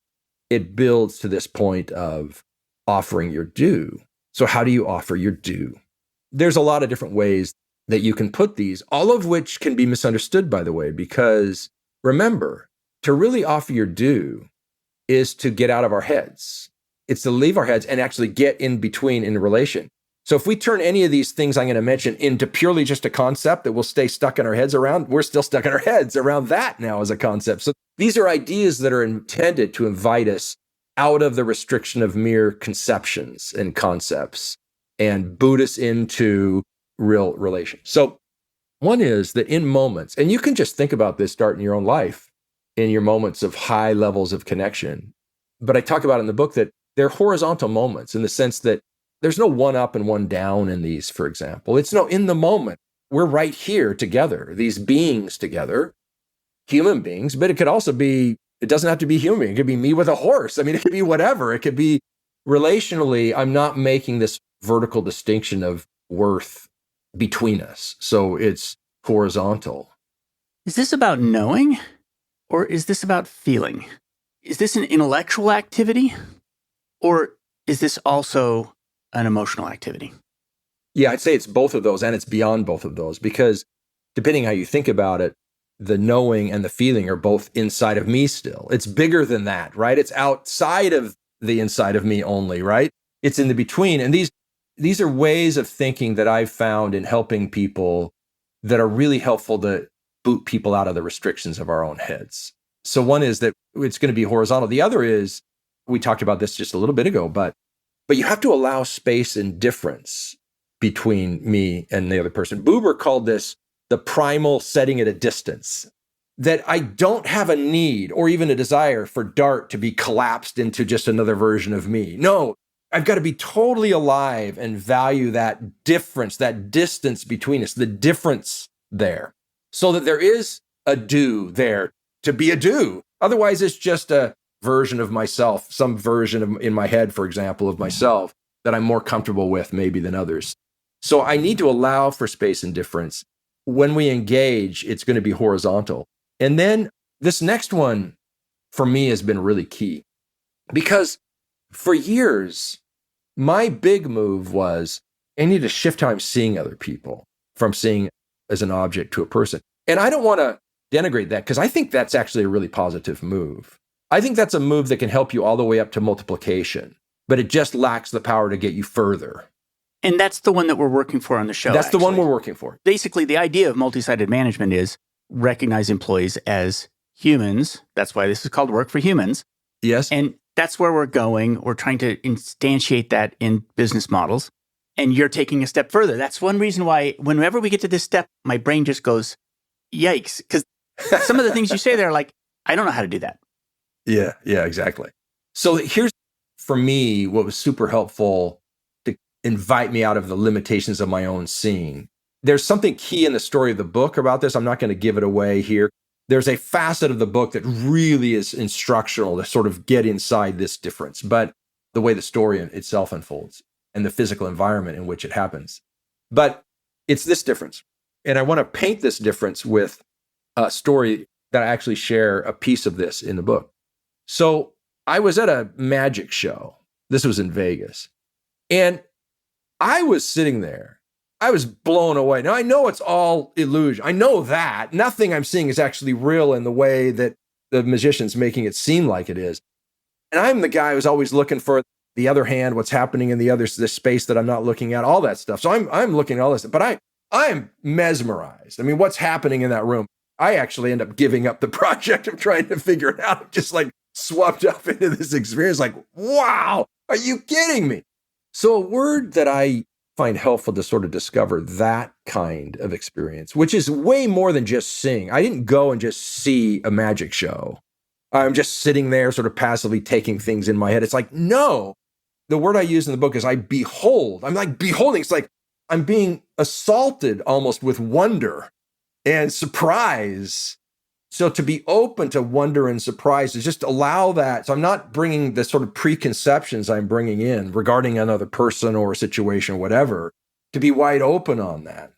Speaker 1: it builds to this point of offering your due. So how do you offer your due? There's a lot of different ways that you can put these, all of which can be misunderstood, by the way, because remember, to really offer your due is to get out of our heads. It's to leave our heads and actually get in between in relation. So if we turn any of these things I'm going to mention into purely just a concept that we'll stay stuck in our heads around, we're still stuck in our heads around that now as a concept. So these are ideas that are intended to invite us out of the restriction of mere conceptions and concepts and boot us into real relation. So one is that in moments, and you can just think about this, start in your own life, in your moments of high levels of connection. But I talk about in the book that they're horizontal moments in the sense that there's no one up and one down in these, for example. It's no in the moment. We're right here together, these beings together, human beings, but it could also be, it doesn't have to be human. It could be me with a horse. I mean, it could be whatever. It could be relationally, I'm not making this vertical distinction of worth between us. So it's horizontal.
Speaker 2: Is this about knowing, or is this about feeling? Is this an intellectual activity, or is this also an emotional activity?
Speaker 1: Yeah, I'd say it's both of those, and it's beyond both of those, because depending how you think about it, the knowing and the feeling are both inside of me still. It's bigger than that, right? It's outside of the inside of me only, right? It's in the between. And these are ways of thinking that I've found in helping people that are really helpful to boot people out of the restrictions of our own heads. So one is that it's going to be horizontal. The other is, we talked about this just a little bit ago, but you have to allow space and difference between me and the other person. Buber called this the primal setting at a distance, that I don't have a need or even a desire for Dart to be collapsed into just another version of me. No, I've got to be totally alive and value that difference, that distance between us, the difference there, so that there is a do there to be a do. Otherwise, it's just a version of myself, some version of, in my head, for example, of myself that I'm more comfortable with maybe than others. So I need to allow for space and difference. When we engage, it's going to be horizontal. And then this next one for me has been really key, because for years, my big move was I need to shift how I'm seeing other people from seeing as an object to a person. And I don't want to denigrate that, because I think that's actually a really positive move. I think that's a move that can help you all the way up to multiplication, but it just lacks the power to get you further.
Speaker 2: And that's the one that we're working for on the show.
Speaker 1: That's the one we're working for.
Speaker 2: Basically, the idea of multi-sided management is recognize employees as humans. That's why this is called Work for Humans.
Speaker 1: Yes.
Speaker 2: And that's where we're going. We're trying to instantiate that in business models. And you're taking a step further. That's one reason why whenever we get to this step, my brain just goes, yikes. Because some of the things you say there are like, I don't know how to do that.
Speaker 1: Yeah, exactly. So here's, for me, what was super helpful to invite me out of the limitations of my own seeing. There's something key in the story of the book about this. I'm not going to give it away here. There's a facet of the book that really is instructional to sort of get inside this difference, but the way the story itself unfolds and the physical environment in which it happens. But it's this difference. And I want to paint this difference with a story that I actually share a piece of this in the book. So I was at a magic show. This was in Vegas. And I was sitting there. I was blown away. Now, I know it's all illusion. I know that. Nothing I'm seeing is actually real in the way that the magician's making it seem like it is. And I'm the guy who's always looking for the other hand, what's happening in this space that I'm not looking at, all that stuff. So I'm looking at all this, but I am mesmerized. I mean, what's happening in that room? I actually end up giving up the project of trying to figure it out. I'm just like swept up into this experience, like, wow, are you kidding me? So a word that I find helpful to sort of discover that kind of experience, which is way more than just seeing. I didn't go and just see a magic show. I'm just sitting there sort of passively taking things in my head. It's like, no, the word I use in the book is I behold. I'm like beholding. It's like I'm being assaulted almost with wonder and surprise. So to be open to wonder and surprise is just allow that. So I'm not bringing the sort of preconceptions I'm bringing in regarding another person or a situation or whatever, to be wide open on that.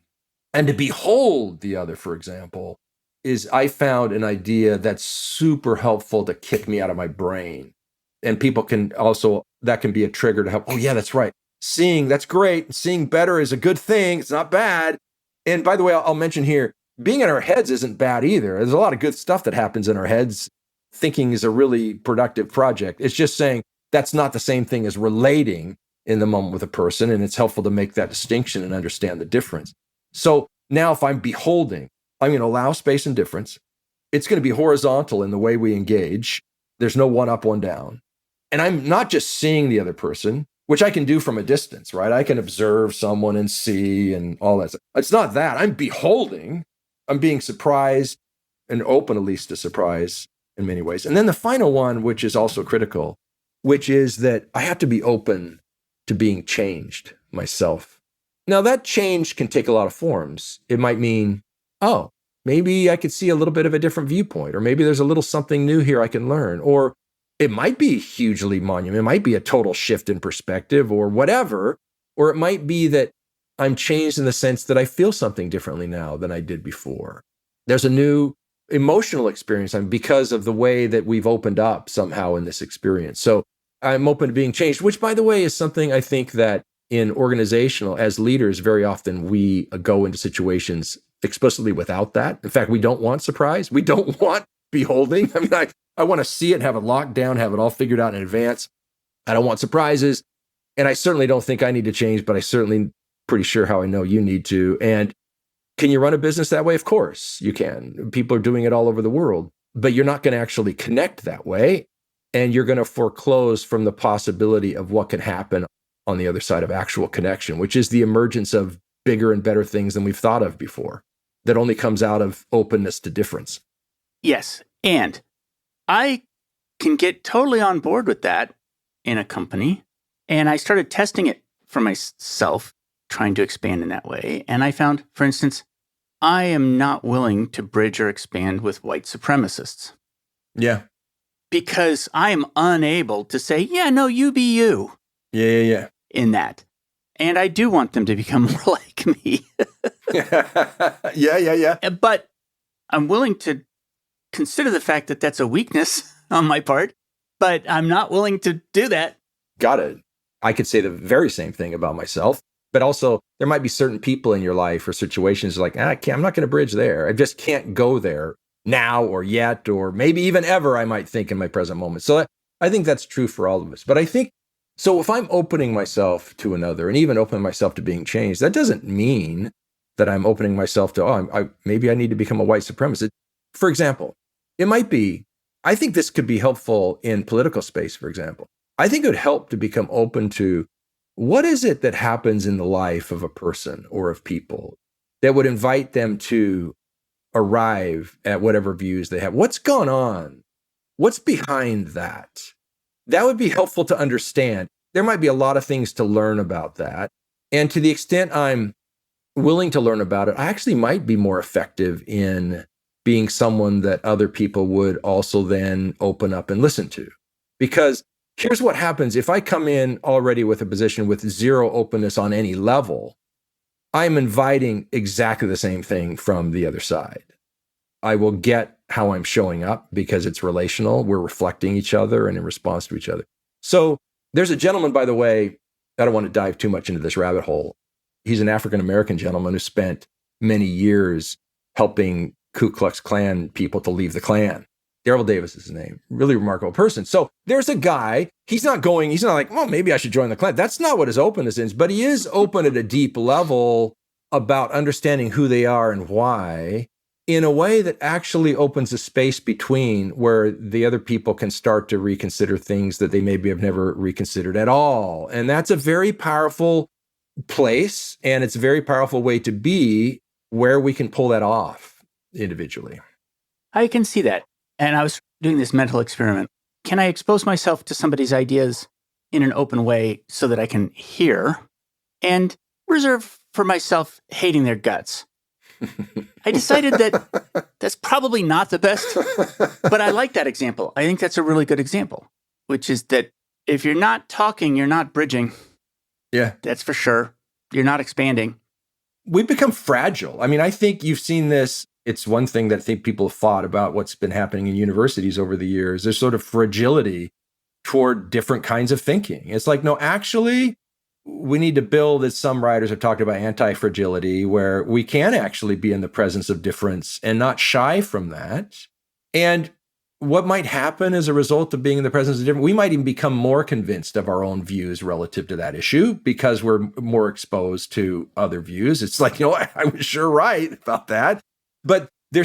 Speaker 1: And to behold the other, for example, is I found an idea that's super helpful to kick me out of my brain. And people can also, that can be a trigger to help. Oh yeah, that's right. Seeing, that's great. Seeing better is a good thing. It's not bad. And by the way, I'll mention here, being in our heads isn't bad either. There's a lot of good stuff that happens in our heads. Thinking is a really productive project. It's just saying that's not the same thing as relating in the moment with a person. And it's helpful to make that distinction and understand the difference. So now if I'm beholding, I'm going to allow space and difference. It's going to be horizontal in the way we engage. There's no one up, one down. And I'm not just seeing the other person, which I can do from a distance, right? I can observe someone and see and all that stuff. It's not that. I'm beholding. I'm being surprised and open, at least, to surprise in many ways. And then the final one, which is also critical, which is that I have to be open to being changed myself. Now, that change can take a lot of forms. It might mean, oh, maybe I could see a little bit of a different viewpoint, or maybe there's a little something new here I can learn, or it might be hugely monumental. It might be a total shift in perspective or whatever, or it might be that I'm changed in the sense that I feel something differently now than I did before. There's a new emotional experience because of the way that we've opened up somehow in this experience. So I'm open to being changed, which, by the way, is something I think that in organizational, as leaders, very often we go into situations explicitly without that. In fact, we don't want surprise. We don't want beholding. I mean, I want to see it, have it locked down, have it all figured out in advance. I don't want surprises. And I certainly don't think I need to change, but I certainly pretty sure how I know you need to. And can you run a business that way? Of course you can. People are doing it all over the world, but you're not going to actually connect that way. And you're going to foreclose from the possibility of what can happen on the other side of actual connection, which is the emergence of bigger and better things than we've thought of before. That only comes out of openness to difference.
Speaker 2: Yes. And I can get totally on board with that in a company. And I started testing it for myself, trying to expand in that way. And I found, for instance, I am not willing to bridge or expand with white supremacists.
Speaker 1: Yeah.
Speaker 2: Because I am unable to say, yeah, no, you be you.
Speaker 1: Yeah.
Speaker 2: In that. And I do want them to become more like me.
Speaker 1: Yeah.
Speaker 2: But I'm willing to consider the fact that that's a weakness on my part, but I'm not willing to do that.
Speaker 1: Got it. I could say the very same thing about myself, but also there might be certain people in your life or situations like, I'm not going to bridge there. I just can't go there now or yet, or maybe even ever, I might think in my present moment. So I think that's true for all of us. But I think, so if I'm opening myself to another and even opening myself to being changed, that doesn't mean that I'm opening myself to, maybe I need to become a white supremacist. For example, it might be, I think this could be helpful in political space, for example. I think it would help to become open to what is it that happens in the life of a person or of people that would invite them to arrive at whatever views they have. What's gone on? What's behind that? That would be helpful to understand. There might be a lot of things to learn about that. And to the extent I'm willing to learn about it, I actually might be more effective in being someone that other people would also then open up and listen to. Because here's what happens. If I come in already with a position with zero openness on any level, I'm inviting exactly the same thing from the other side. I will get how I'm showing up because it's relational. We're reflecting each other and in response to each other. So there's a gentleman, by the way, I don't want to dive too much into this rabbit hole. He's an African-American gentleman who spent many years helping Ku Klux Klan people to leave the Klan. Daryl Davis is his name. Really remarkable person. So there's a guy, he's not like, well, maybe I should join the clan. That's not what his openness is, but he is open at a deep level about understanding who they are and why in a way that actually opens a space between where the other people can start to reconsider things that they maybe have never reconsidered at all. And that's a very powerful place, and it's a very powerful way to be where we can pull that off individually.
Speaker 2: I can see that. And I was doing this mental experiment. Can I expose myself to somebody's ideas in an open way so that I can hear and reserve for myself hating their guts? I decided that that's probably not the best, but I like that example. I think that's a really good example, which is that if you're not talking, you're not bridging.
Speaker 1: Yeah.
Speaker 2: That's for sure. You're not expanding.
Speaker 1: We've become fragile. I mean, I think you've seen this. It's one thing that I think people have thought about what's been happening in universities over the years. There's sort of fragility toward different kinds of thinking. It's like, no, actually, we need to build, as some writers have talked about, anti-fragility, where we can actually be in the presence of difference and not shy from that. And what might happen as a result of being in the presence of difference, we might even become more convinced of our own views relative to that issue because we're more exposed to other views. It's like, I was sure right about that. But there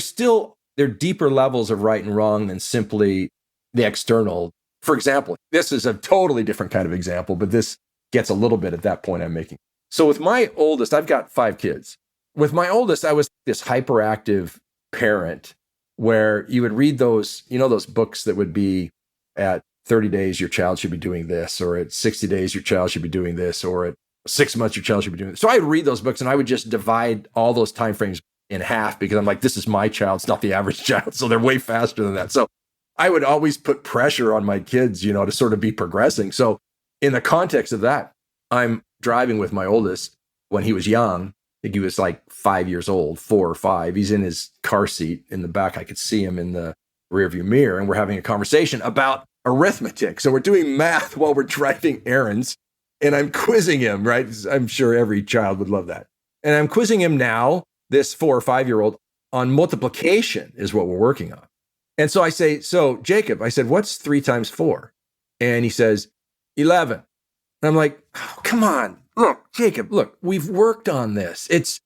Speaker 1: are deeper levels of right and wrong than simply the external. For example, this is a totally different kind of example, but this gets a little bit at that point I'm making. So with my oldest, I've got 5 kids. With my oldest, I was this hyperactive parent where you would read those books that would be at 30 days, your child should be doing this, or at 60 days, your child should be doing this, or at 6 months, your child should be doing this. So I would read those books and I would just divide all those timeframes in half because I'm like, this is my child, it's not the average child. So they're way faster than that. So I would always put pressure on my kids, to sort of be progressing. So in the context of that, I'm driving with my oldest when he was young. I think he was like 5 years old, 4 or 5. He's in his car seat in the back. I could see him in the rearview mirror, and we're having a conversation about arithmetic. So we're doing math while we're driving errands, and I'm quizzing him, right? I'm sure every child would love that. And I'm quizzing him now, this 4 or 5-year-old, on multiplication is what we're working on. And so I say, so Jacob, I said, what's 3 times 4? And he says, 11. And I'm like, oh, come on. Look, Jacob, we've worked on this. It's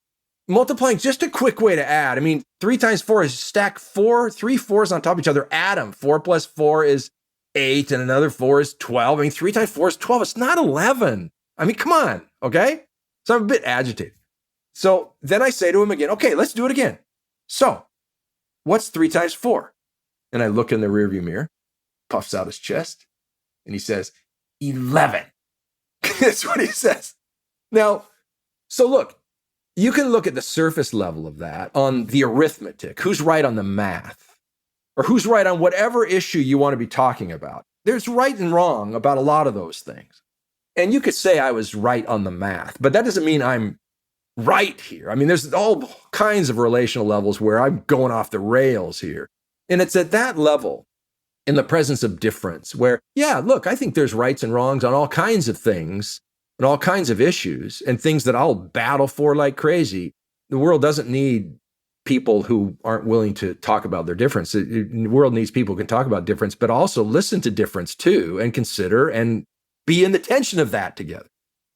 Speaker 1: multiplying, just a quick way to add. I mean, 3 times 4 is stack 3 4s on top of each other, add them. 4 plus 4 is 8, and another 4 is 12. I mean, 3 times 4 is 12. It's not 11. I mean, come on, okay? So I'm a bit agitated. So then I say to him again, okay, let's do it again. So what's 3 times 4? And I look in the rearview mirror, puffs out his chest, and he says, 11. That's what he says. Now, so look, you can look at the surface level of that on the arithmetic, who's right on the math, or who's right on whatever issue you want to be talking about. There's right and wrong about a lot of those things. And you could say I was right on the math, but that doesn't mean I'm right here. I mean, there's all kinds of relational levels where I'm going off the rails here. And it's at that level, in the presence of difference, where, yeah, look, I think there's rights and wrongs on all kinds of things and all kinds of issues and things that I'll battle for like crazy. The world doesn't need people who aren't willing to talk about their difference. The world needs people who can talk about difference, but also listen to difference too, and consider and be in the tension of that together.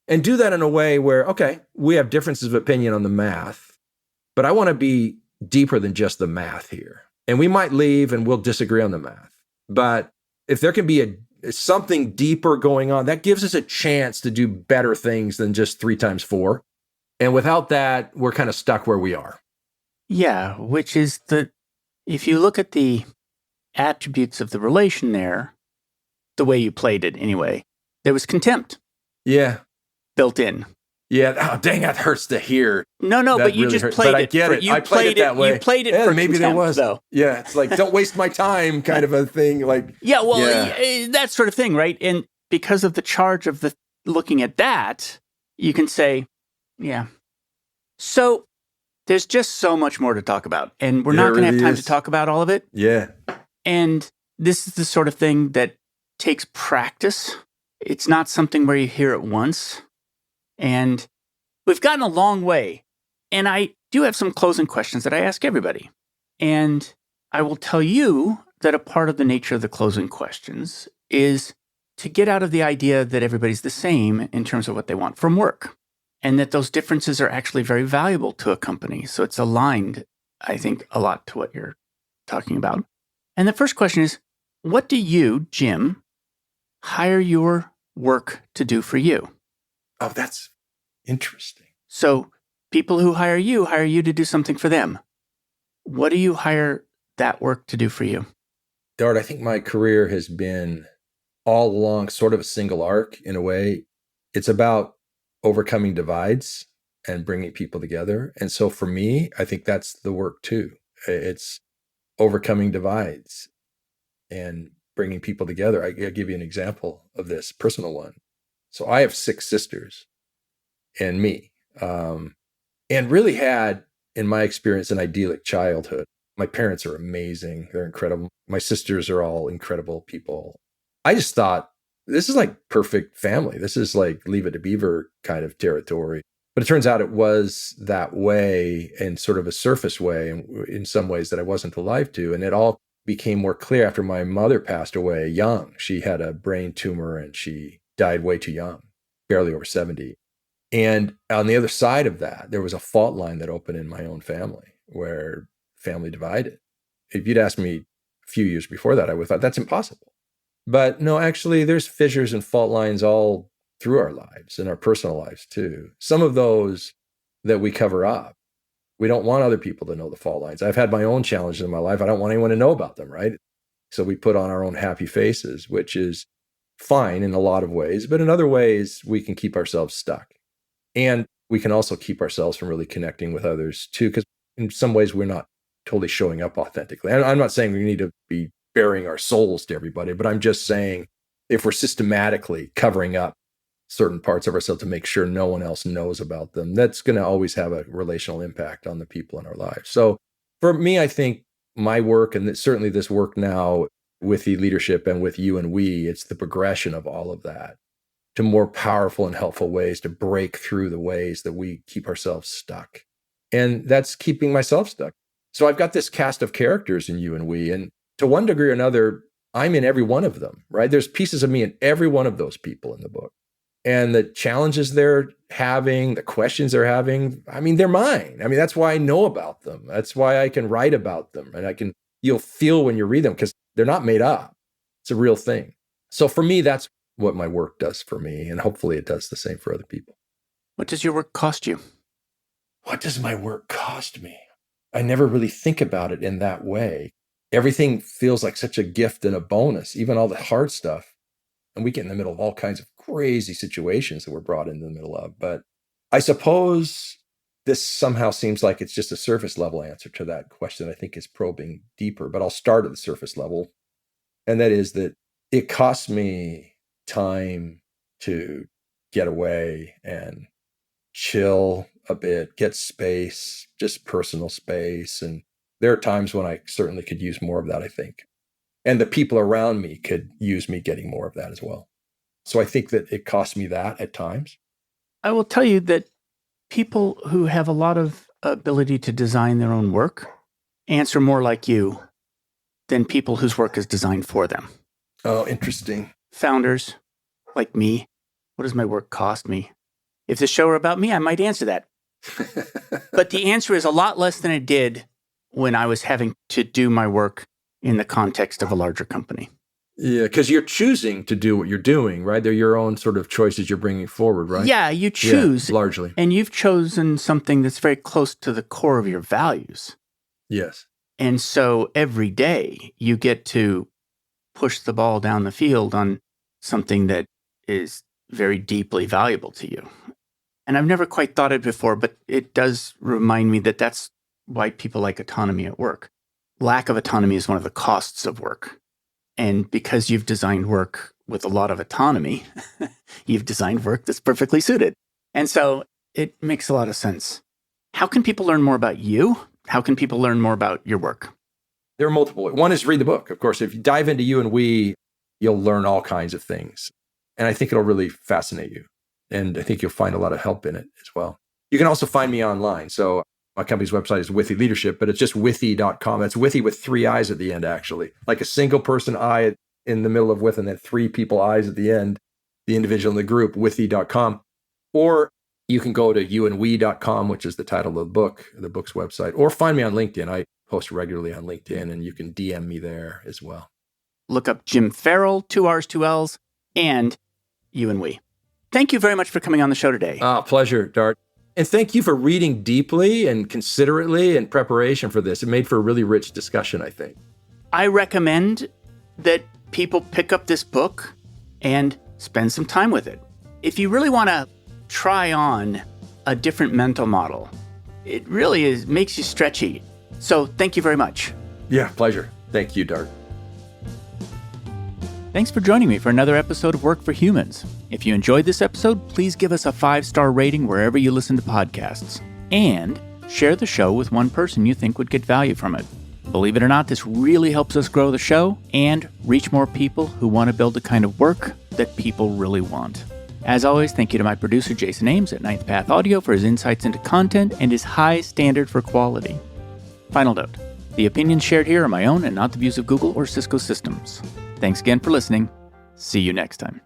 Speaker 1: And do that in a way where, okay, we have differences of opinion on the math, but I want to be deeper than just the math here. And we might leave and we'll disagree on the math. But if there can be something deeper going on, that gives us a chance to do better things than just 3 times 4. And without that, we're kind of stuck where we are.
Speaker 2: Yeah, which is if you look at the attributes of the relation there, the way you played it anyway, there was contempt.
Speaker 1: Yeah.
Speaker 2: Built in.
Speaker 1: Yeah. Oh, dang, that hurts to hear.
Speaker 2: No, but
Speaker 1: that
Speaker 2: you
Speaker 1: really
Speaker 2: just
Speaker 1: hurts.
Speaker 2: played
Speaker 1: but
Speaker 2: it.
Speaker 1: I get it. I played it that way.
Speaker 2: You played it for
Speaker 1: maybe
Speaker 2: contempt,
Speaker 1: there was
Speaker 2: though.
Speaker 1: Yeah, it's like, don't waste my time kind of a thing. Like,
Speaker 2: yeah, well, that sort of thing, right? And because of the charge of looking at that, you can say, yeah. So there's just so much more to talk about, and we're not going to have time to talk about all of it.
Speaker 1: Yeah.
Speaker 2: And this is the sort of thing that takes practice. It's not something where you hear it once. And we've gotten a long way. And I do have some closing questions that I ask everybody. And I will tell you that a part of the nature of the closing questions is to get out of the idea that everybody's the same in terms of what they want from work, and that those differences are actually very valuable to a company. So it's aligned, I think, a lot to what you're talking about. And the first question is, what do you, Jim, hire your work to do for you?
Speaker 1: Oh, that's interesting.
Speaker 2: So people who hire you to do something for them. What do you hire that work to do for you?
Speaker 1: Dart, I think my career has been all along sort of a single arc in a way. It's about overcoming divides and bringing people together. And so for me, I think that's the work too. It's overcoming divides and bringing people together. I'll give you an example of this, personal one. So I have 6 sisters and me, and really had, in my experience, an idyllic childhood. My parents are amazing. They're incredible. My sisters are all incredible people. I just thought, this is like perfect family. This is like Leave It to Beaver kind of territory. But it turns out it was that way, in sort of a surface way, and in some ways that I wasn't alive to. And it all became more clear after my mother passed away young. She had a brain tumor and she died way too young, barely over 70. And on the other side of that, there was a fault line that opened in my own family where family divided. If you'd asked me a few years before that, I would have thought that's impossible. But no, actually, there's fissures and fault lines all through our lives and our personal lives too. Some of those that we cover up. We don't want other people to know the fault lines. I've had my own challenges in my life. I don't want anyone to know about them, right? So we put on our own happy faces, which is fine in a lot of ways. But in other ways, we can keep ourselves stuck. And we can also keep ourselves from really connecting with others too, because in some ways, we're not totally showing up authentically. I'm not saying we need to be bearing our souls to everybody, but I'm just saying if we're systematically covering up certain parts of ourselves to make sure no one else knows about them, that's going to always have a relational impact on the people in our lives. So for me, I think my work, and certainly this work now with Withiii Leadership and with you and we, it's the progression of all of that to more powerful and helpful ways to break through the ways that we keep ourselves stuck. And that's keeping myself stuck. So I've got this cast of characters in you and we, and to one degree or another, I'm in every one of them, right? There's pieces of me in every one of those people in the book. And the challenges they're having, the questions they're having, I mean, they're mine. I mean, that's why I know about them. That's why I can write about them. And you'll feel when you read them because they're not made up. It's a real thing. So for me, that's what my work does for me. And hopefully it does the same for other people.
Speaker 2: What does your work cost you?
Speaker 1: What does my work cost me? I never really think about it in that way. Everything feels like such a gift and a bonus, even all the hard stuff. And we get in the middle of all kinds of crazy situations that we're brought into the middle of. But I suppose this somehow seems like it's just a surface level answer to that question. I think is probing deeper, but I'll start at the surface level. And that is that it costs me time to get away and chill a bit, get space, just personal space. And there are times when I certainly could use more of that, I think. And the people around me could use me getting more of that as well. So I think that it costs me that at times.
Speaker 2: I will tell you that people who have a lot of ability to design their own work answer more like you than people whose work is designed for them.
Speaker 1: Oh, interesting.
Speaker 2: Founders like me, what does my work cost me? If the show were about me, I might answer that. But the answer is a lot less than it did when I was having to do my work in the context of a larger company.
Speaker 1: Yeah, because you're choosing to do what you're doing, right? They're your own sort of choices you're bringing forward, right?
Speaker 2: Yeah, you choose.
Speaker 1: Yeah, largely.
Speaker 2: And you've chosen something that's very close to the core of your values.
Speaker 1: Yes.
Speaker 2: And so every day you get to push the ball down the field on something that is very deeply valuable to you. And I've never quite thought it before, but it does remind me that that's why people like autonomy at work. Lack of autonomy is one of the costs of work. And because you've designed work with a lot of autonomy, you've designed work that's perfectly suited. And so it makes a lot of sense. How can people learn more about you? How can people learn more about your work?
Speaker 1: There are multiple. One is read the book. Of course, if you dive into you and we, you'll learn all kinds of things. And I think it'll really fascinate you. And I think you'll find a lot of help in it as well. You can also find me online. So My company's website is Withiii Leadership, but it's just withiii.com. That's Withiii with 3 I's at the end, actually. Like a single person I in the middle of with, and then 3 people I's at the end, the individual in the group, withiii.com. Or you can go to youandwe.com, which is the title of the book's website, or find me on LinkedIn. I post regularly on LinkedIn, and you can DM me there as well.
Speaker 2: Look up Jim Ferrell, 2 R's, 2 L's, and You and We. Thank you very much for coming on the show today.
Speaker 1: Pleasure, Dart. And thank you for reading deeply and considerately in preparation for this. It made for a really rich discussion, I think.
Speaker 2: I recommend that people pick up this book and spend some time with it. If you really want to try on a different mental model, it really makes you stretchy. So thank you very much.
Speaker 1: Yeah, pleasure. Thank you, Dart.
Speaker 2: Thanks for joining me for another episode of Work for Humans. If you enjoyed this episode, please give us a 5-star rating wherever you listen to podcasts. And share the show with one person you think would get value from it. Believe it or not, this really helps us grow the show and reach more people who want to build the kind of work that people really want. As always, thank you to my producer, Jason Ames at Ninth Path Audio, for his insights into content and his high standard for quality. Final note, the opinions shared here are my own and not the views of Google or Cisco Systems. Thanks again for listening. See you next time.